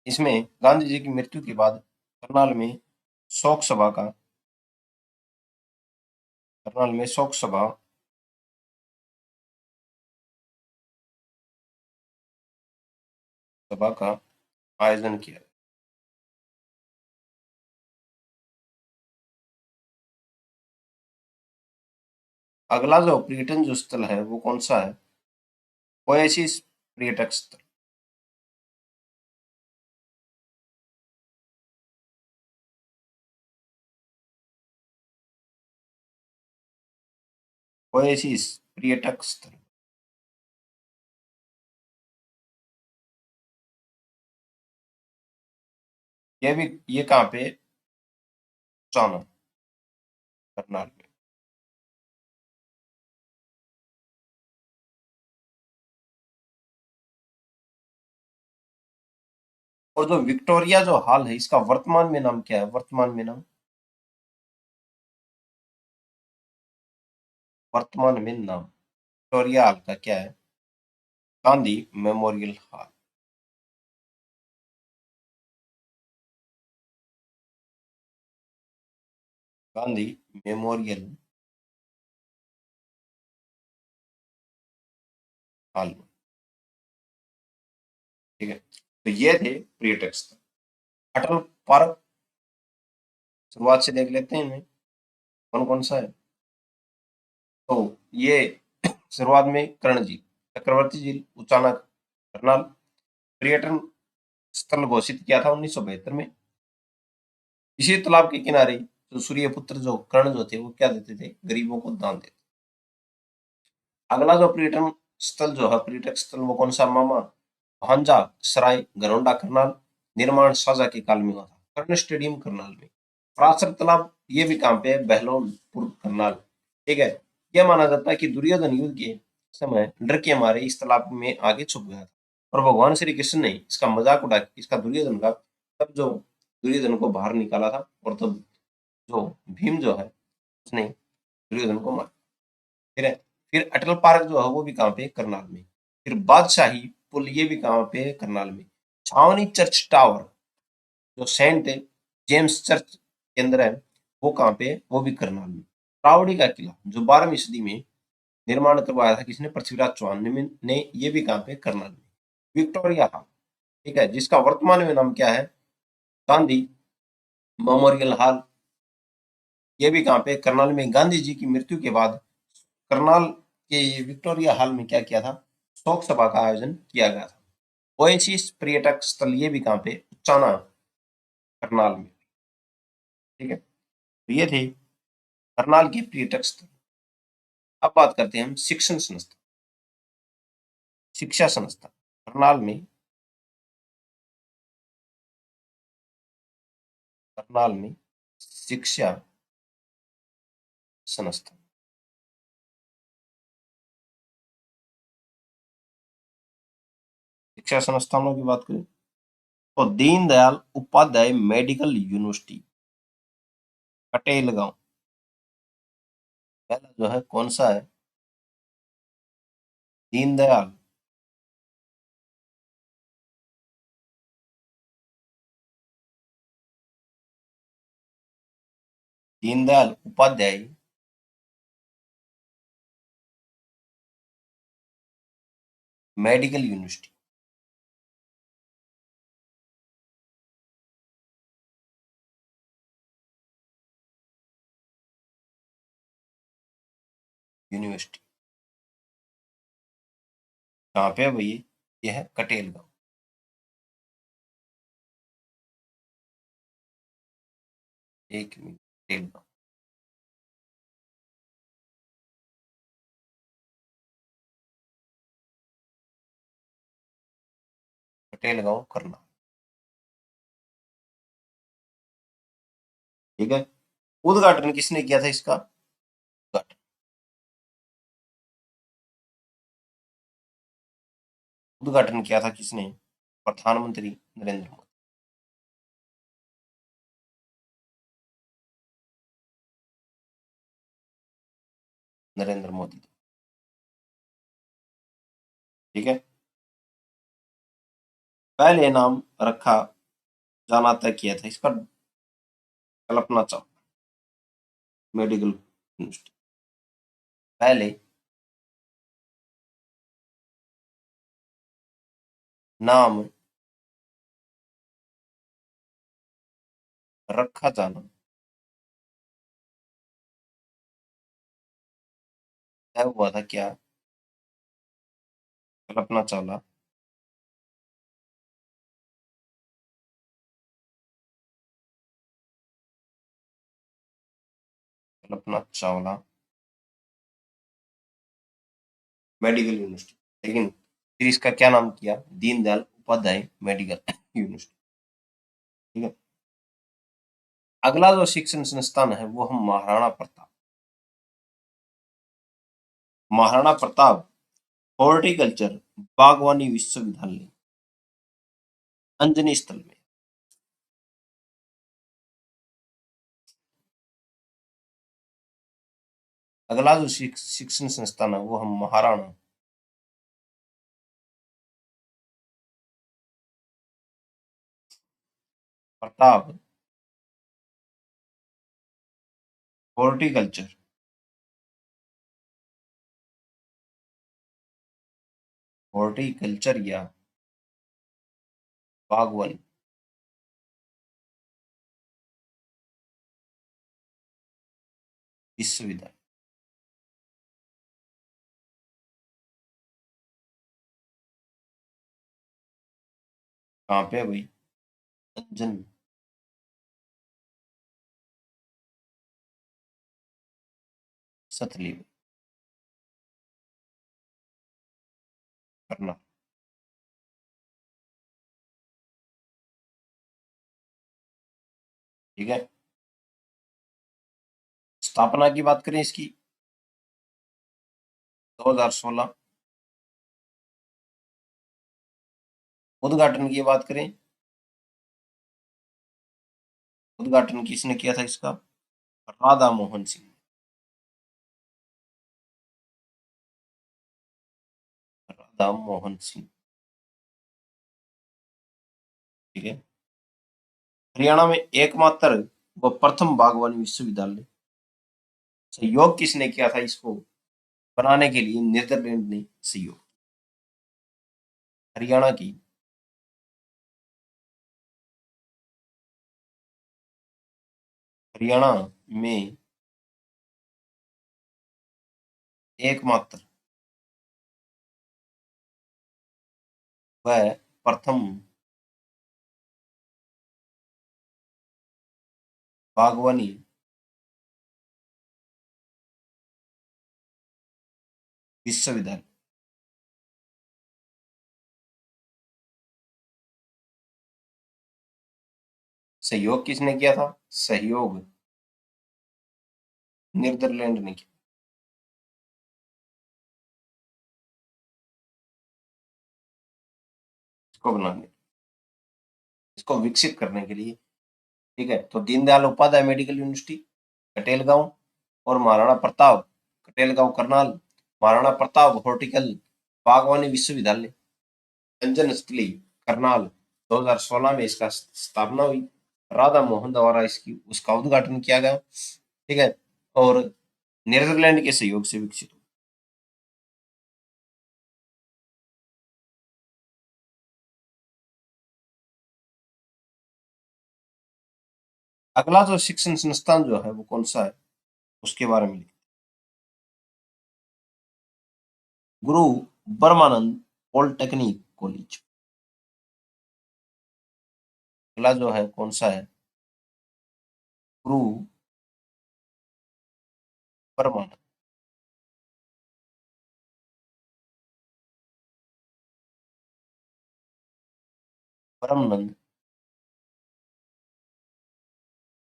इसमें गांधी जी की मृत्यु के बाद करनाल में शोक सभा का करनाल में शोक सभा का आयोजन किया। अगला जो पर्यटन जो स्थल है वो कौन सा है, ओएसिस पर्यटक स्थल। ओएसिस पर्यटक स्थल, ये कहाँ पे, चाना, करनाल में। और जो विक्टोरिया जो हॉल है, इसका वर्तमान में नाम क्या है, वर्तमान में नाम, वर्तमान में नाम विक्टोरिया हॉल का क्या है, Gandhi memorial hall. Gandhi memorial hall. ठीक है। तो ये थे पर्यटक स्थल। अटल पार्क शुरुआत से देख लेते हैं, कौन कौन सा है। तो ये शुरुआत में कर्ण झील, चक्रवर्ती झील, उचाना, करनाल। पर्यटन स्थल घोषित किया था 1972 में। इसी तालाब के किनारे जो सूर्यपुत्र जो कर्ण जो थे वो क्या देते थे, गरीबों को दान देते। अगला जो पर्यटन स्थल जो है, पर्यटक स्थल वो कौन सा मामा, भांजा सराय घरौंडा करनाल। निर्माण शाहजहाँ के काल में हुआ था, कर्ण स्टेडियम करनाल में। पराशर तालाब ये भी कहाँ पे है, बहलोलपुर करनाल। ठीक है। यह माना जाता है कि दुर्योधन युद्ध के समय डर के मारे इस तालाब में आगे छुप गया था, और भगवान श्री कृष्ण ने इसका मजाक उड़ा के इसका दुर्योधन का, तब जो दुर्योधन को बाहर निकाला था, और तब जो भीम जो है उसने दुर्योधन को मारा। फिर फिर अटल पार्क जो है वो भी कहाँ पे, करनाल में। फिर बादशाही पुल ये भी कहाँ पे है, करनाल में। छावनी चर्च टावर जो सेंट जेम्स चर्च के अंदर है, वो कहाँ पे है, वो भी करनाल में। रावड़ी का किला जो 12वीं सदी में निर्माण करवाया था किसने, पृथ्वीराज चौहान ने, ये भी कहाँ पे, करनाल में। विक्टोरिया हॉल, ठीक है, जिसका वर्तमान में नाम क्या है, गांधी मेमोरियल हॉल। ये भी कहाँ पे, करनाल में। गांधी जी की मृत्यु के बाद करनाल के विक्टोरिया हॉल में क्या किया था, शोक सभा का आयोजन किया गया था। ओएसिस पर्यटक स्थल ये भी कहाँ पे, उचाना, करनाल में। ठीक है। तो ये थे करनाल के पर्यटक स्थल। अब बात करते हैं हम शिक्षण संस्था, शिक्षा संस्था करनाल में, करनाल में शिक्षा संस्था। शिक्षा संस्थानों की बात करें तो दीनदयाल उपाध्याय मेडिकल यूनिवर्सिटी, पटेल गांव, पहला जो है कौन सा है, Deendayal Deendayal Upadhyay medical university. University कहाँ पे है भैया, ये है कटेल गांव। एक मिनट, कटेल गांव। कटेलगांव करनाल। ठीक है। उद्घाटन किसने किया था इसका? उद्घाटन उद्घाटन किया था किसने? प्रधानमंत्री नरेंद्र मोदी। नरेंद्र मोदी। ठीक है। पहले नाम रखा जाना तय किया था इसका कल्पना चावला मेडिकल यूनिवर्सिटी। पहले नाम रखा जाना तय हुआ था क्या? Kalpana Chawla Kalpana Chawla medical university. लेकिन फिर इसका क्या नाम किया? Deendayal Upadhyay medical university. ठीक है। अगला जो शिक्षण संस्थान है वो हम महाराणा प्रताप हॉर्टिकल्चर बागवानी विश्वविद्यालय अंजनी स्थल में। अगला जो शिक्षण संस्थान है वो हम महाराणा प्रताप हॉर्टिकल्चर या बागवानी विश्वविद्यालय। कहाँ पे है भाई? अंजन सतली में करना। ठीक है। स्थापना की बात करें इसकी 2016। उद्घाटन की बात करें, उद्घाटन किसने किया था इसका? राधा मोहन सिंह। राधा मोहन सिंह। ठीक है। हरियाणा में एकमात्र व प्रथम बागवानी विश्वविद्यालय। सहयोग किसने किया था इसको बनाने के लिए? नीदरलैंड ने सहयोग। हरियाणा की हरियाणा में एकमात्र व प्रथम बागवानी विश्वविद्यालय। सहयोग किसने किया था? सहयोग नीदरलैंड ने किया। इसको बनाने, इसको विकसित करने के लिए। ठीक है। तो दीनदयाल उपाध्याय मेडिकल यूनिवर्सिटी कटेलगांव और महाराणा प्रताप कटेलगांव करनाल, महाराणा प्रताप हॉर्टिकल बागवानी विश्वविद्यालय अंजन स्थली करनाल 2016 में इसका स्थापना हुई। राधा मोहन द्वारा इसकी उसका उद्घाटन किया गया। ठीक है। और नीदरलैंड के सहयोग से विकसित हुआ। अगला जो शिक्षण संस्थान जो है वो कौन सा है उसके बारे में लिखते। गुरु ब्रह्मानंद पॉलिटेक्निक कॉलेज। अगला जो है कौन सा है? गुरु ब्रह्मानंद ब्रह्मनंद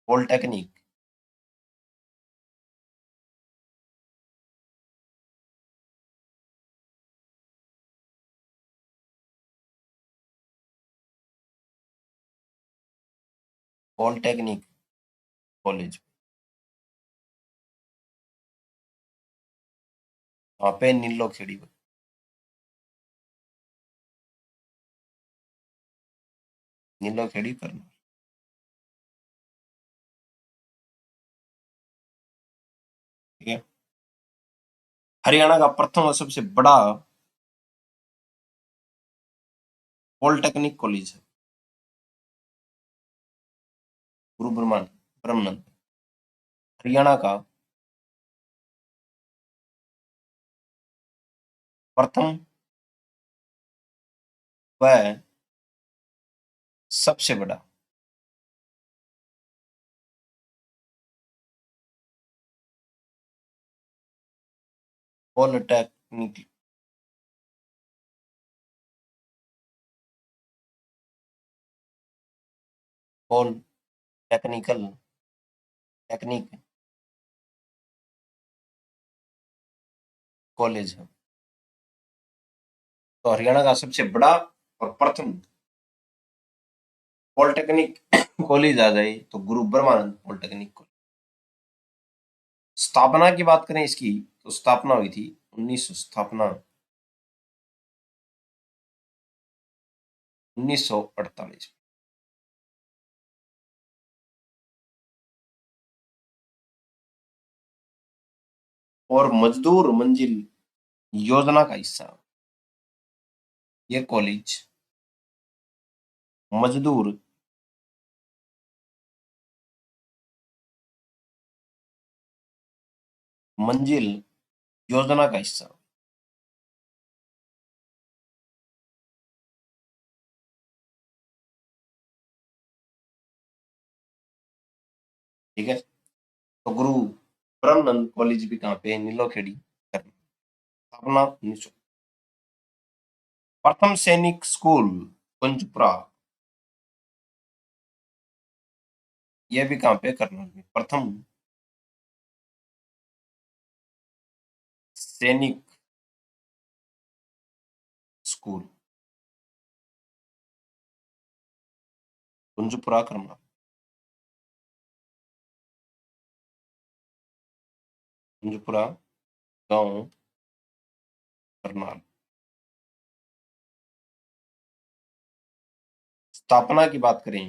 पॉलिटेक्निक, पॉलिटेक्निक कॉलेज, वहां पे नीलोखेड़ी, नीलोखेड़ी करना। ठीक है। हरियाणा का प्रथम और सबसे बड़ा पॉलिटेक्निक कॉलेज है गुरु ब्रह्मानंद। हरियाणा का प्रथम व सबसे बड़ा पॉलिटेक्निक टेक्निकल टेक्निक कॉलेज है। तो हरियाणा का सबसे बड़ा और प्रथम पॉलिटेक्निक कॉलेज आ जाए तो गुरु ब्रह्मानंद पॉलिटेक्निक कॉलेज। स्थापना की बात करें इसकी तो स्थापना हुई थी 1948। और मजदूर मंजिल योजना का हिस्सा ये कॉलेज मजदूर मंजिल योजना का हिस्सा। ठीक है। तो गुरु ब्रह्मानंद कॉलेज भी कहाँ पे है? नीलोखेड़ी करना। स्थापना 1900। प्रथम सैनिक स्कूल कुंजपुरा, यह भी कहाँ पे? करनाल में। प्रथम सैनिक स्कूल कुंजपुरा करनाल। कुंजपुरा गांव करनाल। स्थापना की बात करें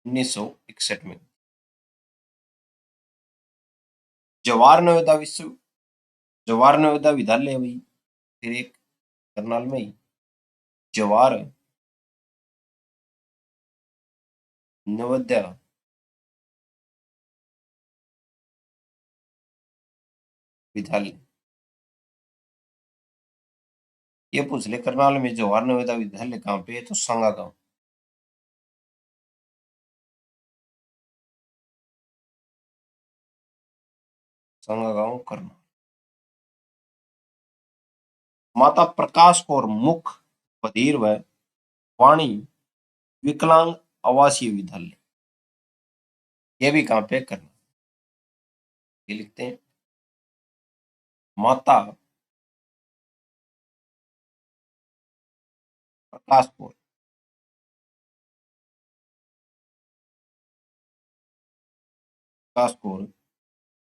1961 में। जवाहर नवोदय जवाहर नवोदय विद्यालय हुई फिर एक करनाल में ही जवाहर नवोदय विद्यालय। ये पूछ ले करनाल में जवाहर नवोदय विद्यालय कहाँ पे है? तो सांगा गांव। सांगा गांव करनाल। माता प्रकाश कौर मुख बधिर व वाणी विकलांग आवासीय विद्यालय, ये भी कहाँ पे? करनाल। ये लिखते हैं माता प्रकाश कौर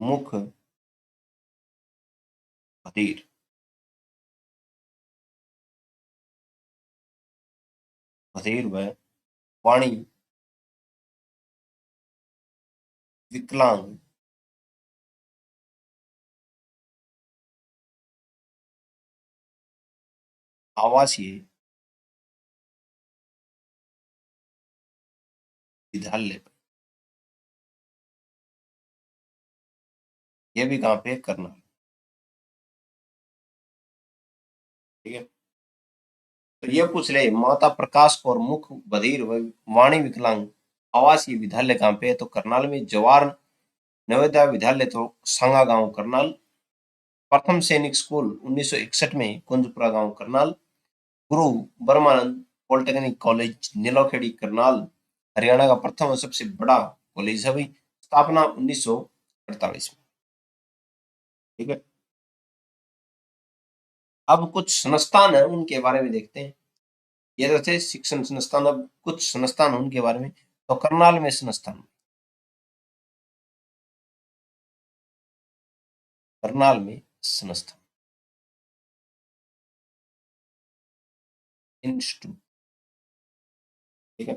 मुख बधिर व वाणी विकलांग आवासीय विद्यालय, ये भी कहाँ पे? करनाल। ठीक है। तो ये पूछ रहे माता प्रकाश कौर मुख बधिर व वाणी विकलांग आवासीय विद्यालय कहाँ पे है? तो करनाल में। जवाहर नवोदय विद्यालय तो सांगा गांव करनाल। प्रथम सैनिक स्कूल 1961 में कुंजपुरा गांव करनाल। गुरु ब्रह्मानंद पॉलिटेक्निक कॉलेज नीलोखेड़ी करनाल हरियाणा का प्रथम और सबसे बड़ा कॉलेज है भाई। स्थापना 1948 में। ठीक है। अब कुछ संस्थान है उनके बारे में देखते हैं। ये तो थे शिक्षण संस्थान, अब कुछ संस्थान उनके बारे में। तो करनाल में संस्थान, करनाल में संस्थान इंस्टीट्यूट। ठीक है।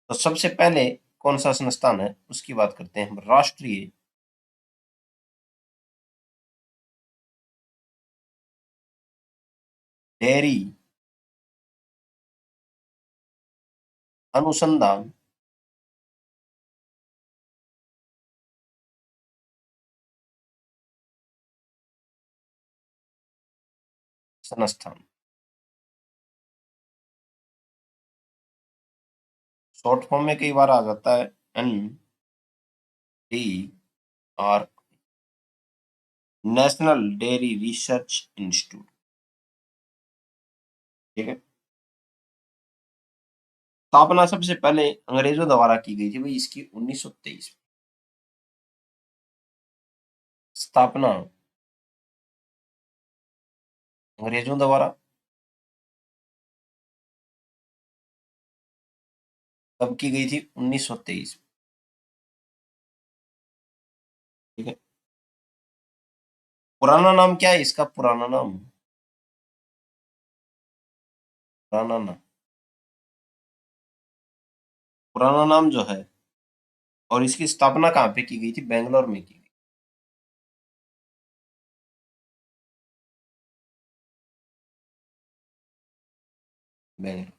तो सबसे पहले कौन सा संस्थान है उसकी बात करते हैं हम। राष्ट्रीय डेयरी अनुसंधान संस्थान, शॉर्ट फॉर्म में कई बार आ जाता है NDR, national dairy research institute. ठीक है। स्थापना सबसे पहले अंग्रेजों द्वारा की गई थी भाई इसकी 1923 में। स्थापना अंग्रेजों द्वारा कब की गई थी? 1923 में। ठीक है। पुराना नाम क्या है इसका? पुराना नाम, पुराना नाम, पुराना नाम जो है, और इसकी स्थापना कहाँ पे की गई थी? बेंगलोर में की गई। बेंगलोर।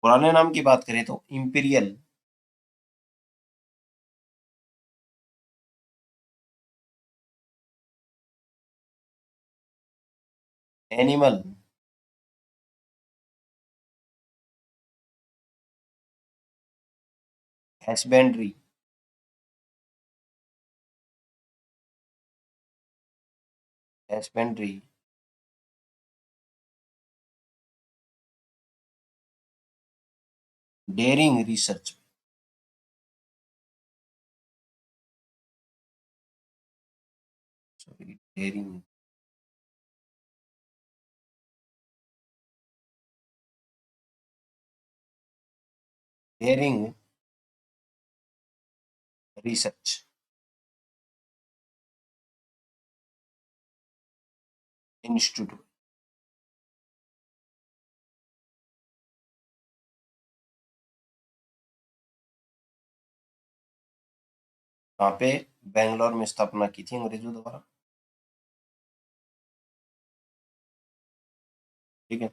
पुराने नाम की बात करें तो imperial animal husbandry husbandry dairying research, dairying dairying research institute. वहां पे बेंगलोर में स्थापना की थी अंग्रेजों द्वारा। ठीक है।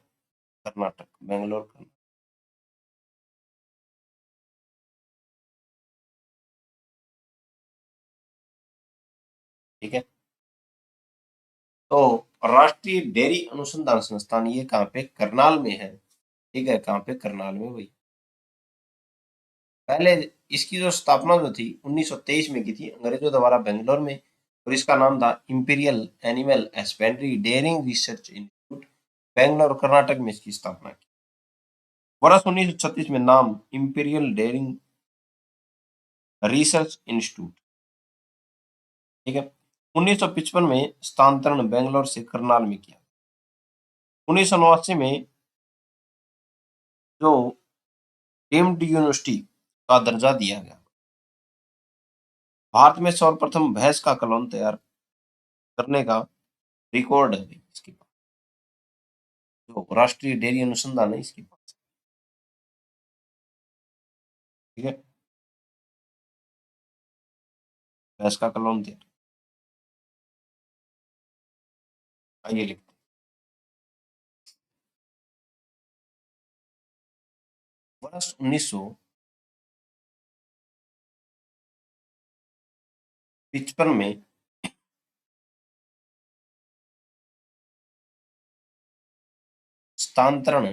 कर्नाटक, बेंगलोर कर्नाटक। ठीक है। तो राष्ट्रीय डेयरी अनुसंधान संस्थान ये कहाँ पे? करनाल में है। ठीक है। कहाँ पे? करनाल में भाई। पहले इसकी जो स्थापना जो थी 1923 में की थी अंग्रेजों द्वारा बेंगलोर में, और इसका नाम था imperial animal husbandry dairying research institute. Bangalore Karnataka में इसकी स्थापना की। वर्ष 1936 में नाम इंपीरियल डेयरिंग रिसर्च इंस्टीट्यूट। ठीक है। 1955 में स्थानांतरण बेंगलोर से करनाल में किया। 1989 में जो डीम्ड यूनिवर्सिटी का दर्जा दिया गया। भारत में सर्वप्रथम भैंस का कलौन तैयार करने का रिकॉर्ड है इसके पास। जो राष्ट्रीय डेयरी अनुसंधान है इसके पास। ठीक है। भैंस का कलौन तैयार, आइए लिखते हैं। वर्ष 1955 में स्थानांतरण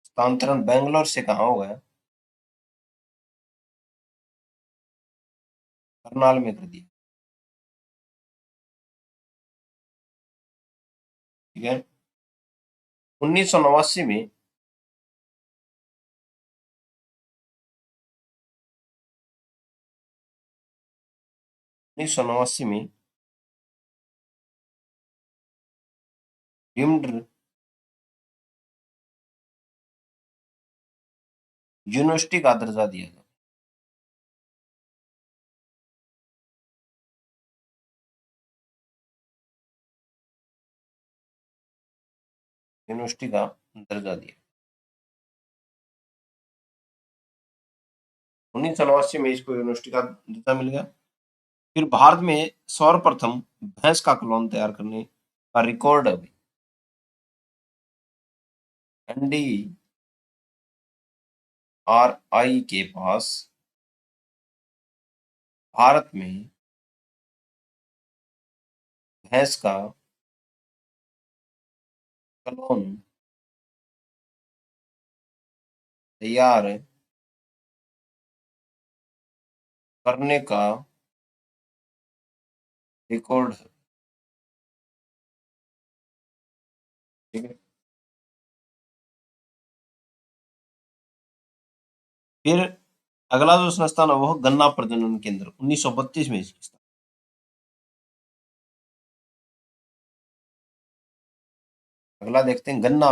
स्थानांतरण बेंगलोर से कहाँ हुआ है? करनाल में कर दिया। ठीक है। 1989 में 1989 में डीम्ड यूनिवर्सिटी का दर्जा दिया गया। यूनिवर्सिटी का दर्जा दिया। 1989 में इसको यूनिवर्सिटी का दर्जा मिल गया। फिर भारत में सर्वप्रथम भैंस का क्लोन तैयार करने का रिकॉर्ड है NDRI के पास भारत में भैंस का क्लोन तैयार करने का रिकॉर्ड है। ठीक है। फिर अगला जो संस्थान है वो गन्ना प्रजनन केंद्र 1932 में इसकी स्थापना। अगला देखते हैं गन्ना,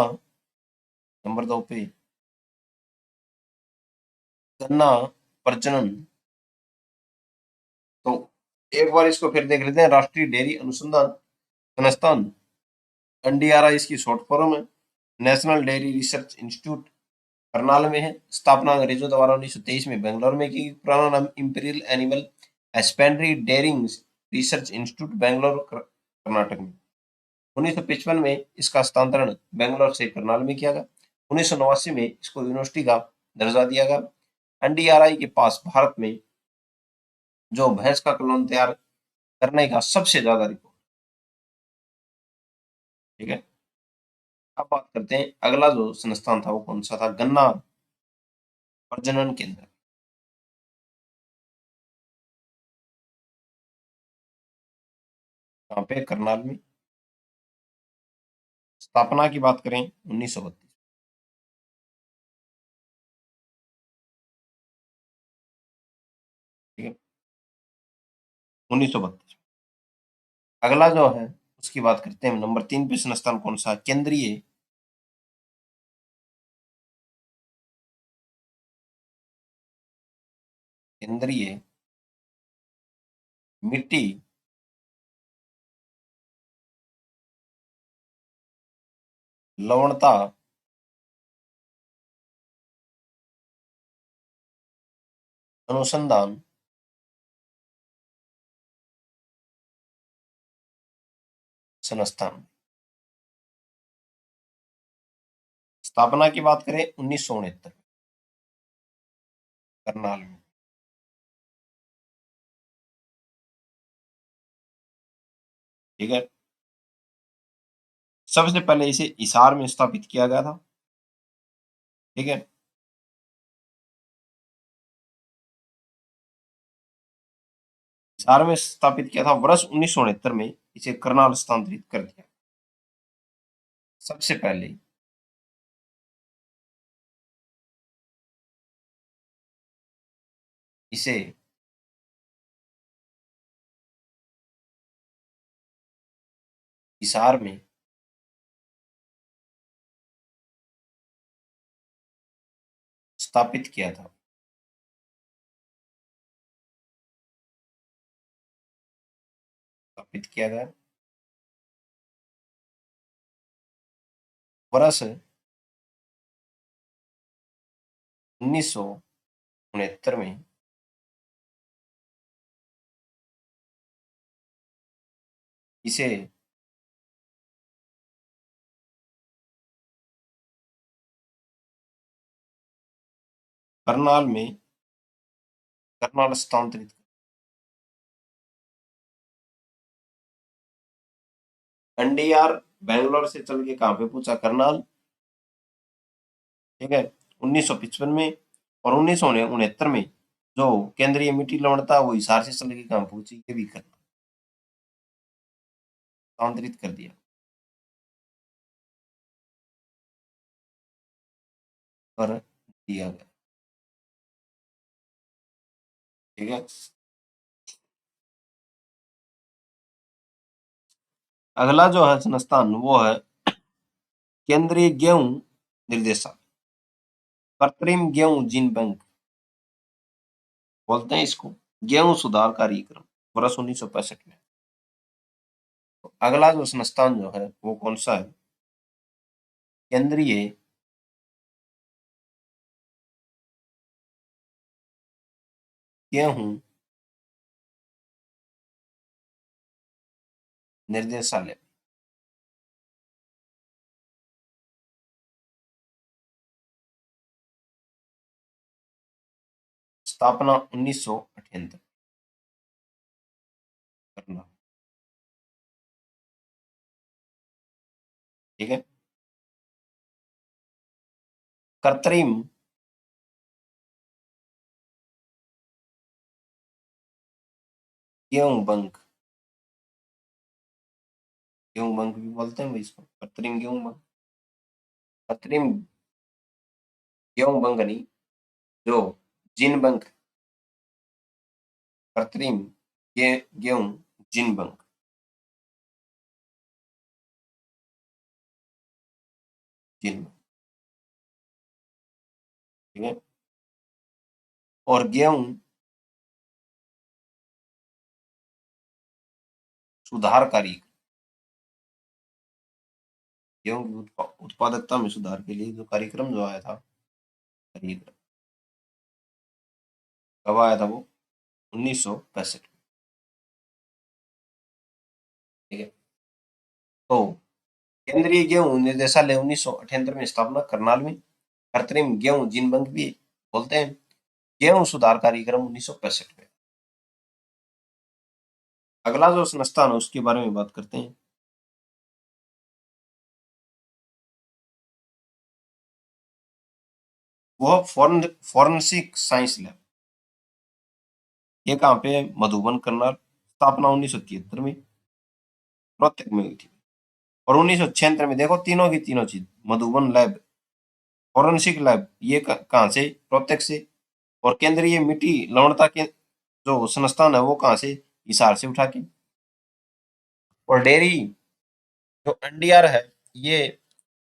नंबर 2 पे गन्ना प्रजनन। तो एक बार इसको फिर देख लेते हैं। राष्ट्रीय डेयरी अनुसंधान संस्थान NDRI इसकी शॉर्ट फॉर्म है। National dairy research institute Karnal में है। स्थापना अंग्रेजों द्वारा 1923 में बेंगलोर में की। पुराना नाम imperial animal husbandry dairying research institute Bangalore Karnataka में। 1955 में इसका हस्तांतरण बेंगलोर से करनाल में किया गया। 1989 में इसको यूनिवर्सिटी का दर्जा दिया गया। NDRI के पास भारत में जो भैंस का क्लोन तैयार करने का सबसे ज्यादा रिकॉर्ड। ठीक है। अब बात करते हैं अगला जो संस्थान था वो कौन सा था। गन्ना प्रजनन केंद्र। यहाँ पे करनाल में। स्थापना की बात करें 1932। ठीक है। 1932। अगला जो है उसकी बात करते हैं नंबर 3 पे संस्थान कौन सा। केंद्रीय मिट्टी लवणता अनुसंधान संस्थान। स्थापना की बात करें 1969 करनाल में। ठीक है। सबसे पहले इसे हिसार में स्थापित किया गया था। ठीक है। हिसार में स्थापित किया था। वर्ष 1969 में इसे करनाल स्थानांतरित कर दिया। सबसे पहले इसे हिसार में स्थापित किया था। स्थापित किया गया। वर्ष 1969 में इसे करनाल में करनाल स्थानांतरित। NDR बेंगलोर से चल के कहां पे पूछा। करनाल। ठीक है। 1955 में और 1969 में जो केंद्रीय मिट्टी लवणता वो हिसार से चल के कहाँ पहुंची, ये भी करना, स्थानांतरित कर दिया कर दिया गया। ठीक है, अगला जो है संस्थान वो है केंद्रीय गेहूं निर्देशालय, कृत्रिम गेहूं जीन बैंक बोलते हैं इसको, गेहूं सुधार कार्यक्रम, वर्ष 1965 में। तो अगला जो संस्थान जो है वो कौन सा है, केंद्रीय गेहूं निर्देशालय, स्थापना 1978 करना। ठीक है, कृत्रिम गेहूं बैंक, गेहूं बैंक भी बोलते हैं भाई इसको, कृत्रिम गेहूं बैंक, कृत्रिम गेहूं बैंक नहीं, जो जीन बैंक, कृत्रिम गेहूं जीन बैंक। जीन, ठीक है, और गेहूं सुधार कार्यक्रम, गेहूं की उत्पादकता में सुधार के लिए जो कार्यक्रम जो आया था, कार्यक्रम कब आया था वो, 1965। ठीक है, तो केंद्रीय गेहूं निर्देशालय 1978 में स्थापना, करनाल में, कृत्रिम गेहूं जीन बैंक भी बोलते हैं, गेहूं सुधार कार्यक्रम 1965 में। अगला जो संस्थान है उसके बारे में बात करते हैं, वो फॉरेंसिक साइंस लैब, ये कहाँ पे है, मधुबन करनाल, स्थापना 1973 में, रोहतक में हुई थी। और 1976 में देखो तीनों की तीनों चीज, मधुबन लैब, फॉरेंसिक लैब, ये कहाँ से, रोहतक से, और केंद्रीय मिट्टी लवणता के जो संस्थान है वो कहाँ से, हिसार से उठा के, और डेयरी जो एनडीआर है ये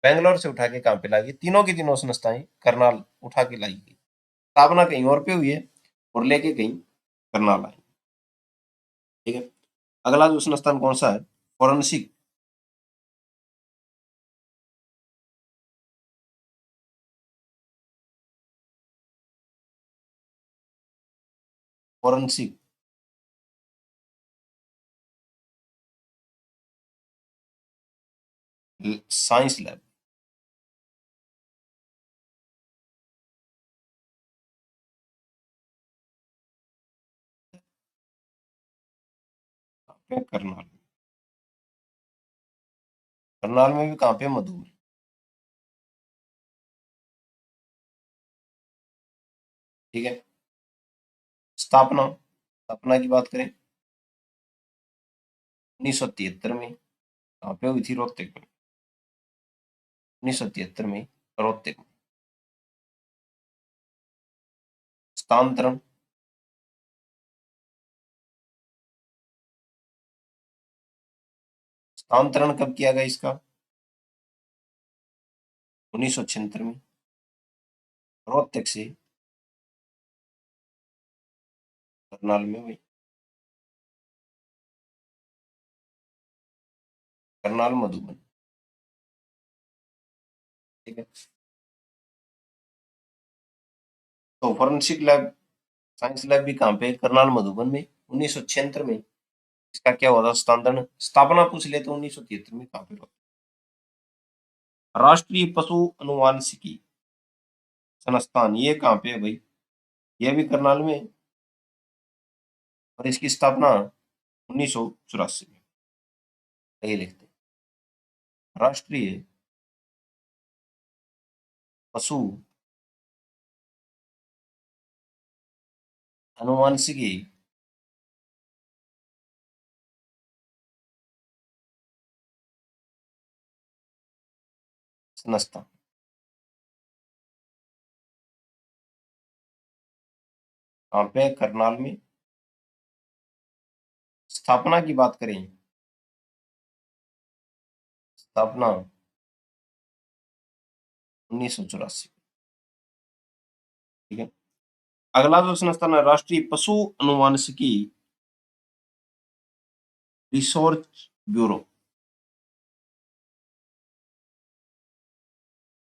बेंगलोर से उठा के कहाँ पे लाई गई, तीनों की तीनों संस्थाएं करनाल उठा के लाई गई, स्थापना कहीं और पे हुई है और लेके कहीं करनाल आई। ठीक है, अगला जो संस्थान कौन सा है, forensic, forensic science lab, Karnal, Karnal में भी कहाँ पे, मधु में। ठीक है, स्थापना, स्थापना की बात करें 1973 में, कहाँ पे हुई थी, रोहतक में, 1973 में रोहतक में। स्थानांतरण, स्थानांतरण कब किया गया इसका, 1976 में, रोहतक से करनाल में हुई, करनाल मधुबन। ठीक है, तो फॉरेंसिक लैब, साइंस लैब भी कहाँ पे, करनाल मधुबन में, 1976 में इसका क्या हुआ था, स्थानांतरण, स्थापना पूछ ले तो 1973 में कहाँ पे हुआ। राष्ट्रीय पशु अनुवांशिकी संस्थान, ये कहाँ पे है भाई, ये भी करनाल में है, और इसकी स्थापना 1984 में। ये लिखते हैं, राष्ट्रीय पशु अनुवांशिकी संस्था। कहाँ पे? करनाल में। स्थापना की बात करें, स्थापना 1984। ठीक है। अगला जो संस्थान है, राष्ट्रीय पशु अनुवांशिकी रिसर्च ब्यूरो,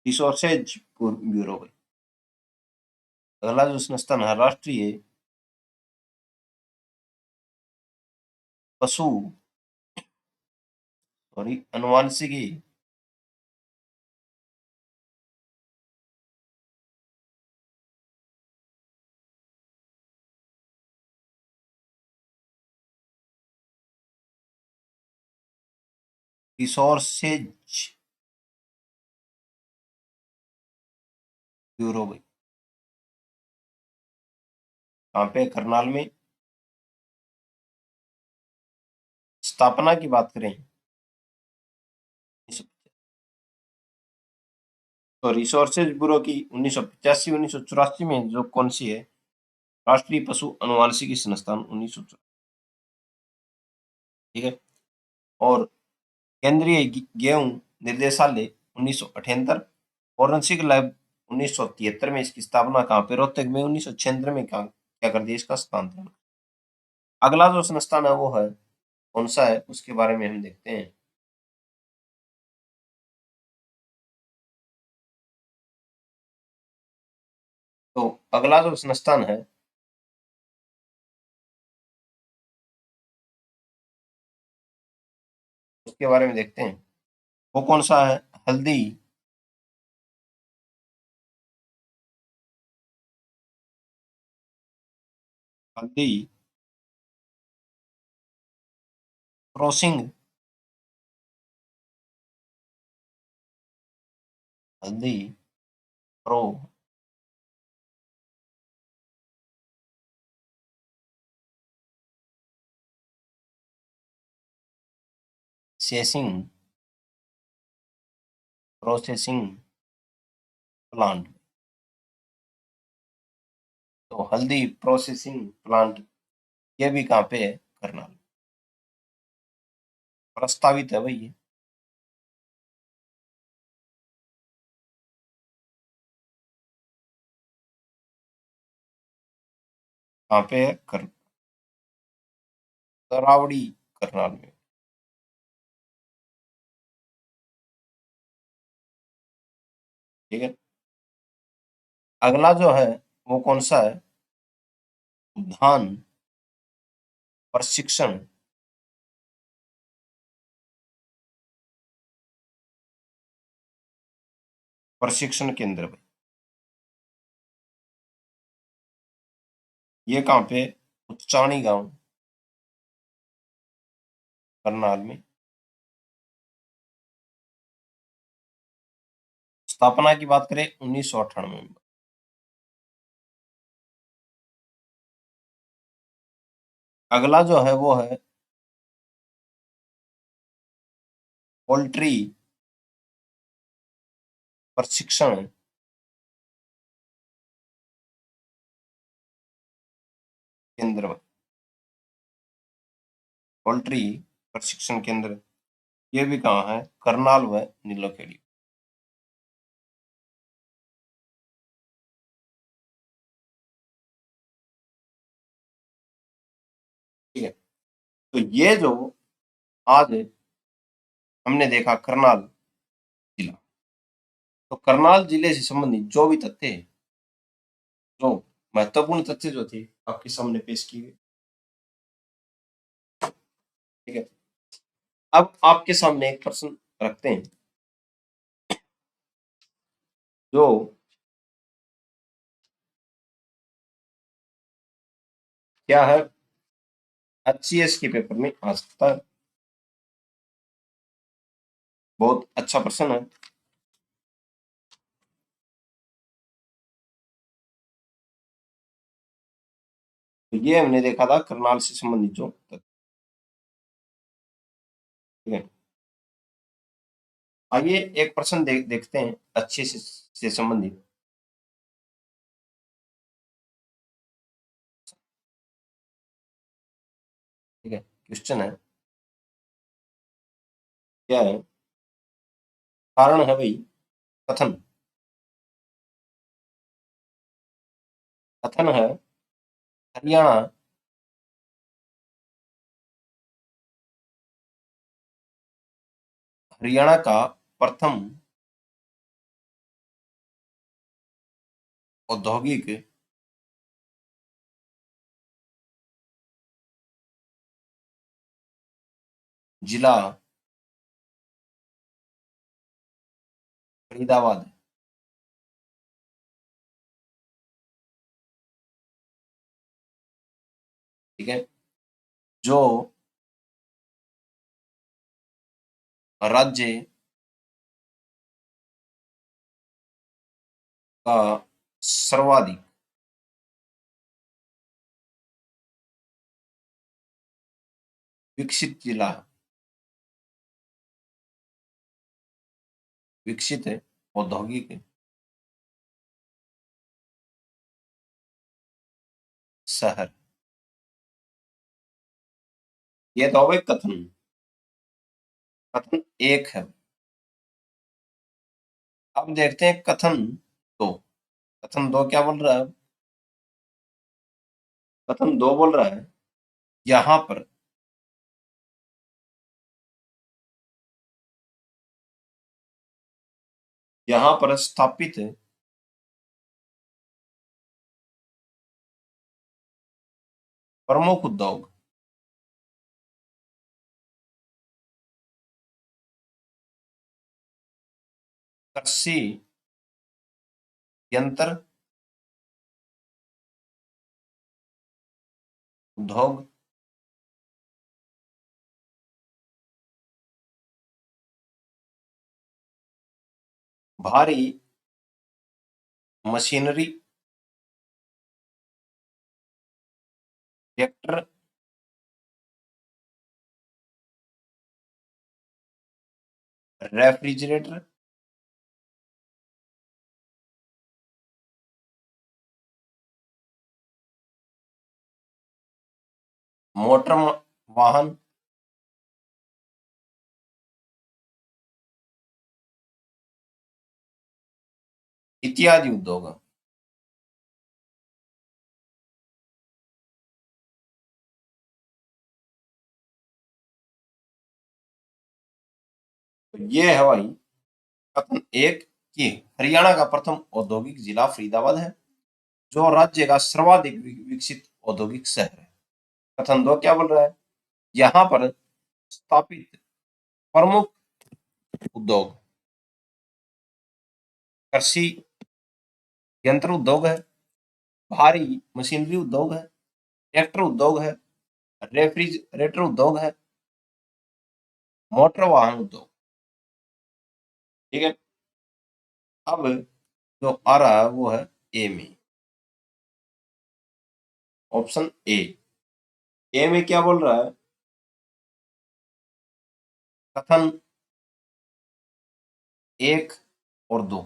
रिसोर्सेज ब्यूरो। अगला जो संस्थान है, राष्ट्रीय पशु सॉरी अनुवांशिकी रिसोर्सेज ब्यूरो भाई। कहाँ पे? करनाल में। स्थापना की बात करें तो रिसोर्सेज ब्यूरो की 1985-1984 में जो कौन सी है, राष्ट्रीय पशु अनुवांशिकी संस्थान 1984। ठीक है। और केंद्रीय गेहूं निर्देशालय 1978, फॉरेंसिक लैब 1973 में इसकी स्थापना। कहाँ पे? रोहतक में। 1976 में क्या कर दिया इसका स्थानांतरण। अगला जो संस्थान है वो है कौन सा है, उसके बारे में हम देखते हैं। तो अगला जो संस्थान है उसके बारे में देखते हैं, वो कौन सा है, हल्दी हल्दी क्रॉसिंग, हल्दी प्रो सेसिंग प्रोसेसिंग प्लांट। तो हल्दी प्रोसेसिंग प्लांट ये भी कहाँ पे है, करनाल। प्रस्तावित है भाई ये। कहाँ पे है, करावड़ी, करनाल में। ठीक है। अगला जो है वो कौन सा है, धान प्रशिक्षण प्रशिक्षण केंद्र भाई। ये कहाँ पे? उच्चाणी गांव, करनाल में। स्थापना की बात करें 1998 में। अगला जो है वो है पोल्ट्री प्रशिक्षण केंद्र भाई। पोल्ट्री प्रशिक्षण केंद्र ये भी कहाँ है, करनाल व नीलोखेड़ी। ठीक है। तो ये जो आज हमने देखा करनाल जिला, तो करनाल जिले से संबंधित जो भी तथ्य है, जो महत्वपूर्ण तथ्य जो थे आपके सामने पेश किए गए। ठीक है। अब आपके सामने एक प्रश्न रखते हैं, जो क्या है, HCS के पेपर में आ सकता है। बहुत अच्छा प्रश्न है। तो ये हमने देखा था करनाल से संबंधित जो तथ्य। ठीक है, आइए एक प्रश्न देखते हैं अच्छे से संबंधित। ठीक है, क्वेश्चन है, क्या है कारण है भाई, कथन, कथन है हरियाणा हरियाणा का प्रथम औद्योगिक जिला फरीदाबाद है। ठीक है, जो राज्य का सर्वाधिक विकसित जिला है, विकसित है औद्योगिक शहर। ये तो हो गई कथन। कथन एक है। अब देखते हैं कथन दो। कथन दो क्या बोल रहा है? कथन दो बोल रहा है, यहां पर स्थापित प्रमुख उद्योग कृषि यंत्र उद्योग, भारी मशीनरी, ट्रैक्टर, रेफ्रिजरेटर, मोटर वाहन, इत्यादि उद्योग है। तो ये है भाई कथन एक कि हरियाणा का प्रथम औद्योगिक जिला फरीदाबाद है, जो राज्य का सर्वाधिक विकसित औद्योगिक शहर है। कथन दो क्या बोल रहा है? यहाँ पर स्थापित प्रमुख उद्योग कृषि यंत्र उद्योग है, भारी मशीनरी उद्योग है, ट्रैक्टर उद्योग है, रेफ्रिजरेटर उद्योग है, मोटर वाहन उद्योग। ठीक है, अब जो आ रहा है वो है ए में, ऑप्शन ए। ए में क्या बोल रहा है? कथन एक और दो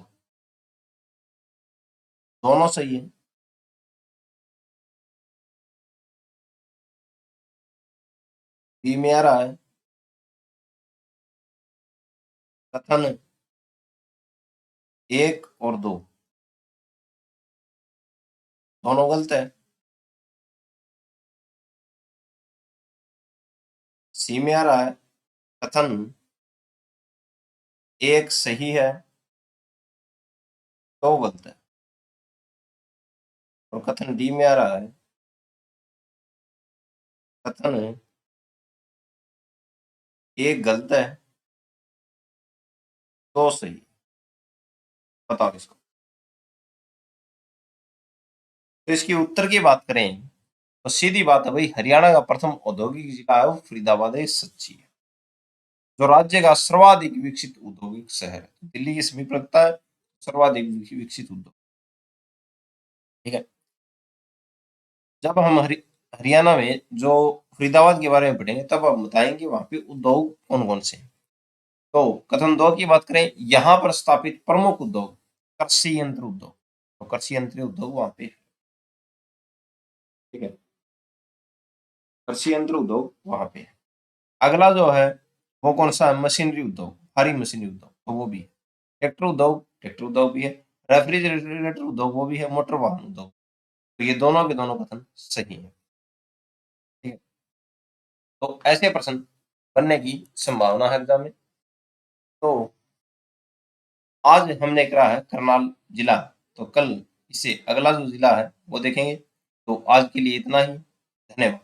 दोनों सही है। बी में आ रहा है कथन एक और दो दोनों गलत है। सी में आ रहा है कथन एक सही है, दो गलत है। और कथन डी में आ रहा है कथन एक गलत है, दो सही। बताओ इसको। तो इसकी उत्तर की बात करें तो सीधी बात है भाई, हरियाणा का प्रथम औद्योगिक जिला है वो फरीदाबाद है, सच्ची है। जो राज्य का सर्वाधिक विकसित औद्योगिक शहर है, दिल्ली की समीप लगता है, सर्वाधिक विकसित उद्योग। ठीक है, जब हम हरियाणा में जो फरीदाबाद के बारे में पढ़ेंगे तब आप बताएंगे वहां पे उद्योग कौन कौन से हैं। तो कथन दो की बात करें, यहाँ पर स्थापित प्रमुख उद्योग कृषि यंत्र उद्योग, तो कृषि यंत्र उद्योग वहां पे, ठीक है, कृषि यंत्र उद्योग वहां पे है। अगला जो है वो कौन सा है, मशीनरी उद्योग, भारी मशीनरी उद्योग, तो वो भी है। ट्रैक्टर उद्योग भी है। रेफ्रिजरेटर उद्योग वो भी है। मोटर वाहन उद्योग, तो ये दोनों के दोनों कथन सही है, ठीक है। तो ऐसे प्रश्न बनने की संभावना है एग्जाम में। तो आज हमने करा है करनाल जिला, तो कल इससे अगला जो जिला है वो देखेंगे। तो आज के लिए इतना ही, धन्यवाद।